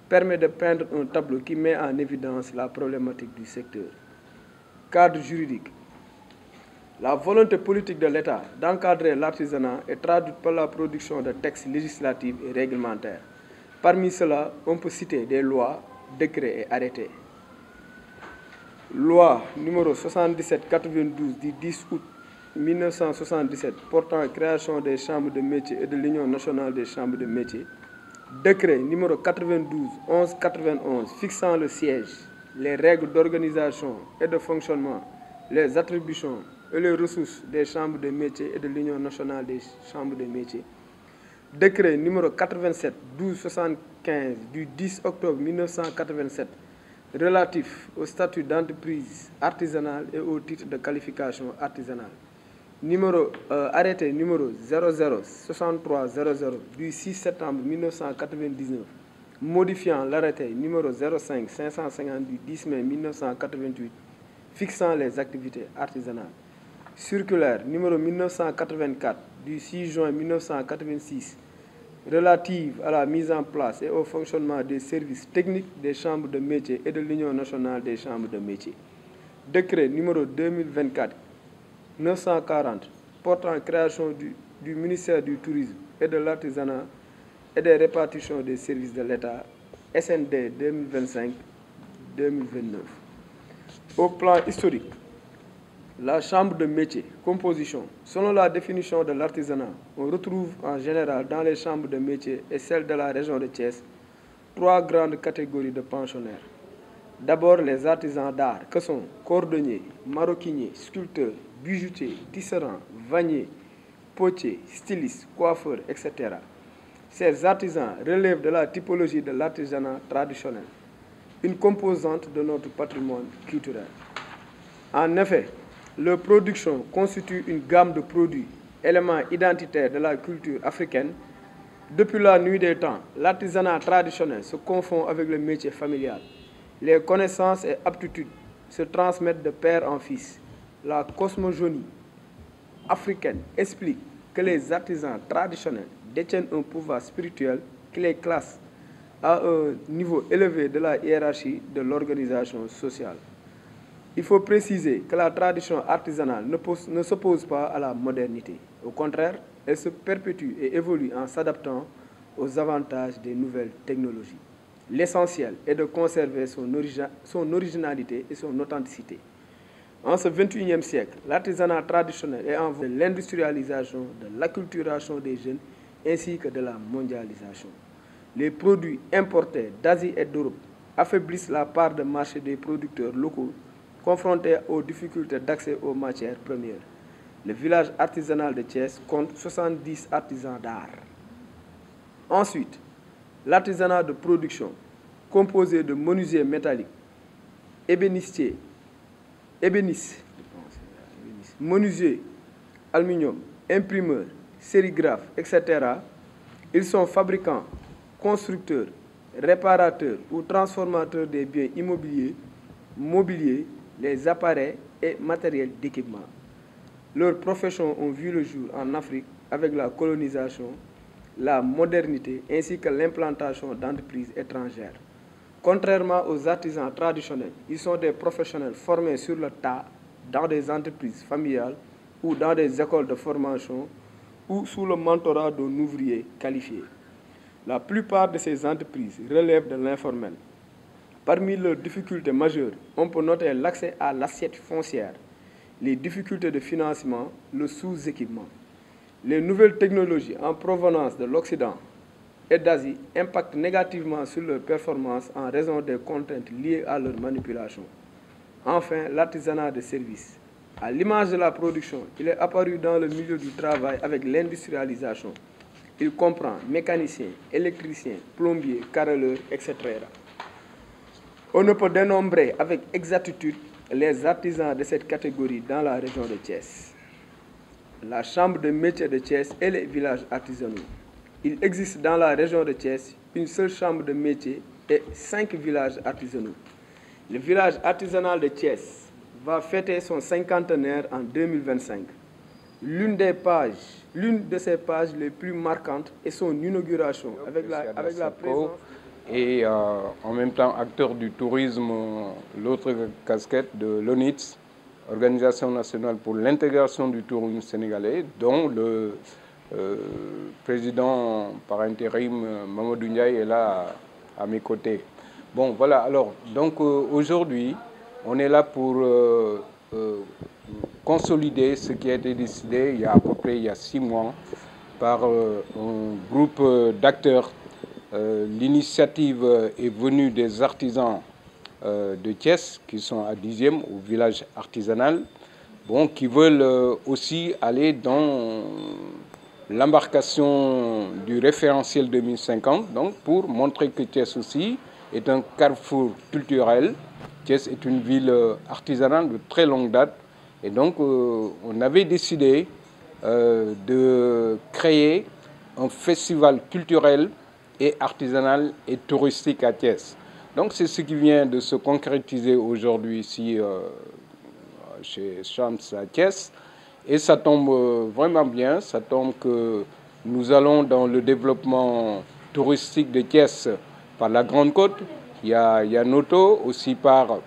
permet de peindre un tableau qui met en évidence la problématique du secteur. Cadre juridique. La volonté politique de l'État d'encadrer l'artisanat est traduite par la production de textes législatifs et réglementaires. Parmi ceux-là, on peut citer des lois, décrets et arrêtés. Loi numéro 77-92 du 10 août 1977 portant création des chambres de métiers et de l'Union nationale des chambres de métiers. Décret numéro 92-11-91 fixant le siège, les règles d'organisation et de fonctionnement, les attributions et les ressources des chambres de métiers et de l'Union nationale des chambres de métiers. Décret numéro 87-12-75 du 10 octobre 1987 relatif au statut d'entreprise artisanale et au titre de qualification artisanale. Arrêté numéro 00-6300 du 6 septembre 1999, modifiant l'arrêté numéro 05-550 du 10 mai 1988, fixant les activités artisanales. Circulaire numéro 1984 du 6 juin 1986, relative à la mise en place et au fonctionnement des services techniques des chambres de métiers et de l'Union nationale des chambres de métiers. Décret numéro 2024-940 portant création du ministère du Tourisme et de l'Artisanat et des répartitions des services de l'État, SND 2025-2029. Au plan historique, la chambre de métier, composition. Selon la définition de l'artisanat, on retrouve en général dans les chambres de métier et celles de la région de Thiès, trois grandes catégories de pensionnaires. D'abord, les artisans d'art, que sont cordonniers, maroquiniers, sculpteurs, bijoutiers, tisserands, vanniers, potiers, stylistes, coiffeurs, etc. Ces artisans relèvent de la typologie de l'artisanat traditionnel, une composante de notre patrimoine culturel. En effet, leur production constitue une gamme de produits, éléments identitaires de la culture africaine. Depuis la nuit des temps, l'artisanat traditionnel se confond avec le métier familial. Les connaissances et aptitudes se transmettent de père en fils. La cosmogonie africaine explique que les artisans traditionnels détiennent un pouvoir spirituel qui les classe à un niveau élevé de la hiérarchie de l'organisation sociale. Il faut préciser que la tradition artisanale ne s'oppose pas à la modernité. Au contraire, elle se perpétue et évolue en s'adaptant aux avantages des nouvelles technologies. L'essentiel est de conserver son originalité et son authenticité. En ce 21e siècle, l'artisanat traditionnel est en voie de l'industrialisation, de l'acculturation des jeunes ainsi que de la mondialisation. Les produits importés d'Asie et d'Europe affaiblissent la part de marché des producteurs locaux confrontés aux difficultés d'accès aux matières premières. Le village artisanal de Thiès compte 70 artisans d'art. Ensuite, l'artisanat de production, composé de menuisiers métalliques, ébénistes, menuisiers, aluminium, imprimeurs, sérigraphes, etc. Ils sont fabricants, constructeurs, réparateurs ou transformateurs des biens immobiliers, mobiliers, les appareils et matériels d'équipement. Leurs professions ont vu le jour en Afrique avec la colonisation, la modernité ainsi que l'implantation d'entreprises étrangères. Contrairement aux artisans traditionnels, ils sont des professionnels formés sur le tas dans des entreprises familiales ou dans des écoles de formation ou sous le mentorat d'un ouvrier qualifié. La plupart de ces entreprises relèvent de l'informel. Parmi leurs difficultés majeures, on peut noter l'accès à l'assiette foncière, les difficultés de financement, le sous-équipement. Les nouvelles technologies en provenance de l'Occident et d'Asie impactent négativement sur leurs performances en raison des contraintes liées à leur manipulation. Enfin, l'artisanat de service. À l'image de la production, il est apparu dans le milieu du travail avec l'industrialisation. Il comprend mécaniciens, électriciens, plombiers, carreleurs, etc. On ne peut dénombrer avec exactitude les artisans de cette catégorie dans la région de Thiès. La chambre de métiers de Thiès et les villages artisanaux. Il existe dans la région de Thiès une seule chambre de métiers et 5 villages artisanaux. Le village artisanal de Thiès va fêter son 50aire en 2025. L'une de ses pages les plus marquantes est son inauguration avec la présence... Et en même temps acteur du tourisme, l'autre casquette de l'ONITS, Organisation nationale pour l'intégration du tourisme sénégalais, dont le président par intérim Mamadou Ndiaye est là à mes côtés. Bon, voilà, alors, donc aujourd'hui, on est là pour consolider ce qui a été décidé il y a à peu près 6 mois par un groupe d'acteurs. L'initiative est venue des artisans de Thiès, qui sont à 10e au village artisanal, bon, qui veulent aussi aller dans l'embarcation du référentiel 2050, donc pour montrer que Thiès aussi est un carrefour culturel. Thiès est une ville artisanale de très longue date, et donc on avait décidé de créer un festival culturel et artisanal et touristique à Thiès. Donc c'est ce qui vient de se concrétiser aujourd'hui ici chez Shams à Thiès. Et ça tombe vraiment bien, ça tombe que nous allons dans le développement touristique de Thiès par la Grande Côte. Il y a Noto aussi par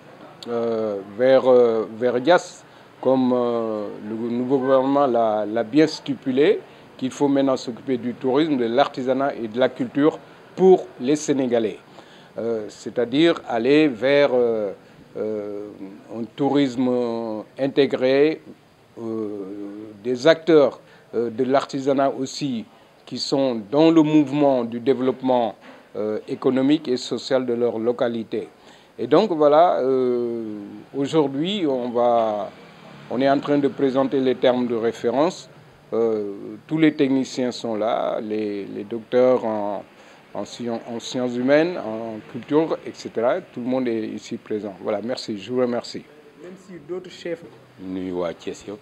vers Dias, comme le nouveau gouvernement l'a bien stipulé, qu'il faut maintenant s'occuper du tourisme, de l'artisanat et de la culture pour les Sénégalais. C'est-à-dire aller vers un tourisme intégré, des acteurs de l'artisanat aussi qui sont dans le mouvement du développement économique et social de leur localité. Et donc voilà, aujourd'hui on est en train de présenter les termes de référence. Tous les techniciens sont là, les docteurs en sciences humaines, en culture, etc. Tout le monde est ici présent. Voilà, merci, je vous remercie. Même si d'autres chefs... nuyu waa Thiès yëpp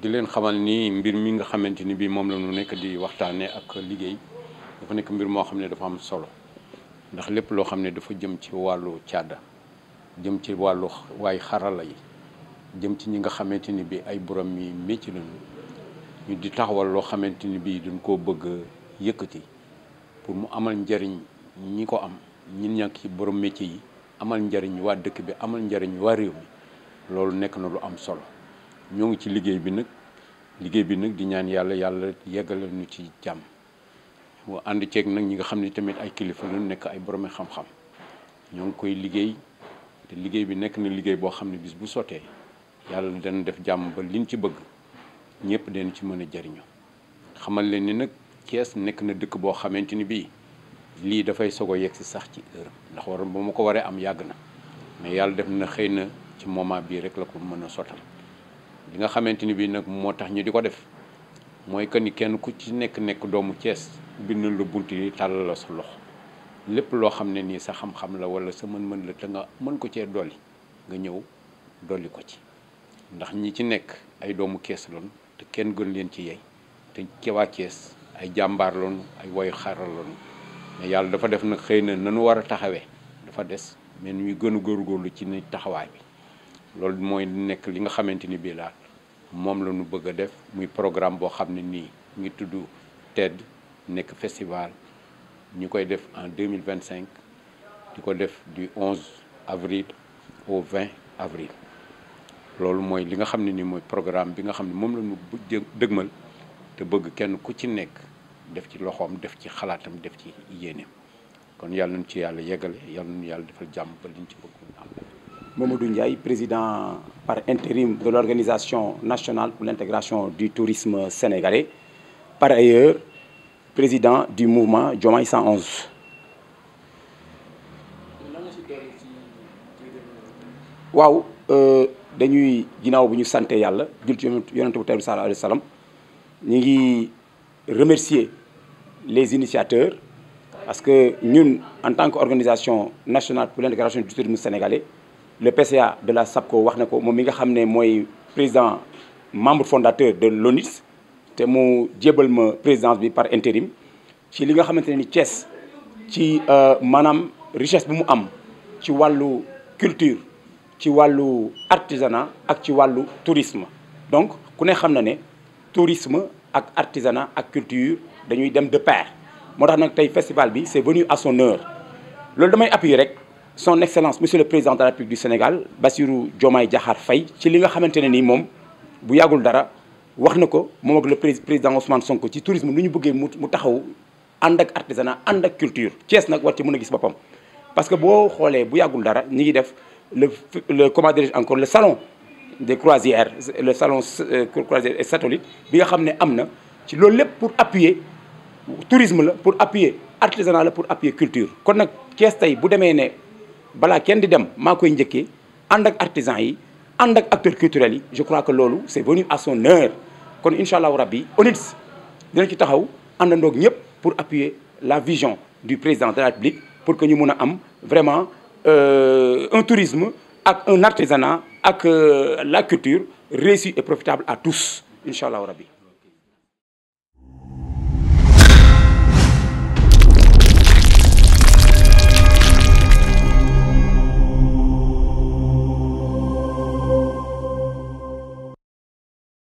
di leen xamal ni mbir mi nga xamante ni bii moom la ñu nekk di waxtaanee ak liggéey dafa nekk mbir moo xam ne dafa am solo ndax lépp loo xam ne dafa jëm ci wàllu caada jëm ci wàllu waay xarala yi jëm ci ñi nga xamante ni bii ay borom mi métier lañu ñu di taxawal loo xamante ni bii duñ koo bëgg yëkkati pour mu amal njariñ ñi ko am ñin ñàkk ci borom métier yi amal njariñ waa dëkk bi amal njariñ waa réew mi loolu nekk na lu am solo ñoo ngi ci liggéey bi nag di ñaan yàlla yeggale ñu ci jàmm mu ànd ceeg nag ñi nga xam ne tamit ay kilifa la nekk ay borom xam-xam ñoo ngi koy liggéey te liggéey bi nekk na liggéey boo xam ne bis bu sottee yàlla dana def jàmm ba liñ ci bëgg ñëpp dañ ci mën a jariñoo xamal leen ni nag Thiès nekk na dëkk boo xamante ni bii lii dafay soog a yegg si sax ci heure ndax war ba ma ko waree am yàgg na mais yàlla def na xëy na ci moment bii rek la ko mën a sottal li nga xamante ni bii nag moo tax ñu di ko def mooy que ni kenn ku ci nekk doomu Thiès bind la bunt yi tàllal la sa loxo lépp loo xam ne nii sa xam-xam la wala sa mën-mën la te nga mën ko cee dolli nga ñëw dolli ko ci ndax ñi ci nekk ay doomu Thiès loon te kenn gën leen ci yey te ci waa Thiès ay jàmbaar loonu ay woyu xaral loonu mais yàlla dafa def nag xëy na nanu war a taxawee dafa des mais ñuy gën a góorgóorlu ci ni taxawaay bi loolu mooy nekk li nga xamante ni bii daal moom la ñu bëgg a def muy programme boo xam ne nii ngi tudd TED nekk festival ñu koy def en 2025 di ko def du 11 avril au 20 avril loolu mooy li nga xam ne nii mooy programme bi nga xam ne moom la ñu dëgmal te bëgg kenn ku ci nekk def ci loxoom def ci xalaatam def ci yéeneem kon yàlla nañu ci yàlla yeggale yàlla nañu yàlla defal jàmm ba liñ ci bëgg am. Mamadou Ndiaye, président par intérim de l'Organisation nationale pour l'intégration du tourisme sénégalais, par ailleurs président du mouvement Diomaye 111. waaw dañuy ginnaaw bu ñu sante yàlla jul ci yonent bu tedd sallallahu alayhi wa sallam ñu ngi remercier les initiateurs parce que ñun en tant qu'organisation nationale pour l'intégration du tourisme sénégalais le PCA de la SAPCO wax na ko moom mi nga xam ne mooy président membre fondateur de l'ONIS te mu jébal ma présidence bi par intérim ci li nga xamante ne ni Thiès ci maanaam richesse bu mu am ci wàllu culture ci wàllu artisanat ak ci wàllu tourisme donc ku ne xam na ne tourisme ak artisanat ak culture dañuy dem de pair moo tax nag tey festival bi c'est venu à son heure loolu damay appuyer rek son excellence monsieur le président de la République du Sénégal Bassirou Diomaye Diakhar Faye ci li nga xamante ne nii moom bu yàggul dara wax na ko moom ak le président Ousmane Sonko ci tourisme lu ñu bëggee mu taxaw ànd ak artisanat ànd ak culture Thiès nag war ci mën a gis boppam parce que boo xoolee bu yàggul dara ñi ngi def le comment dirais-je encore le salon des croisières le salon croisière et satellite bi nga xam ne am na ci loolu lépp pour appuyer tourisme la pour appuyer artisanat la pour appuyer culture kon nag Thiès tey bu demee ne balaa kenn di dem maa koy njëkkee ànd ak artisans yi ànd ak acteurs culturels yi je crois que loolu c'est venu à son heure kon incha allahu rabbi ONIS dina ci taxaw àndandoog ñëpp pour appuyer la vision du président de la République pour que ñu mun a am vraiment un tourisme ak un artisanat ak la culture réussi et profitable à tous incha allahu rabbi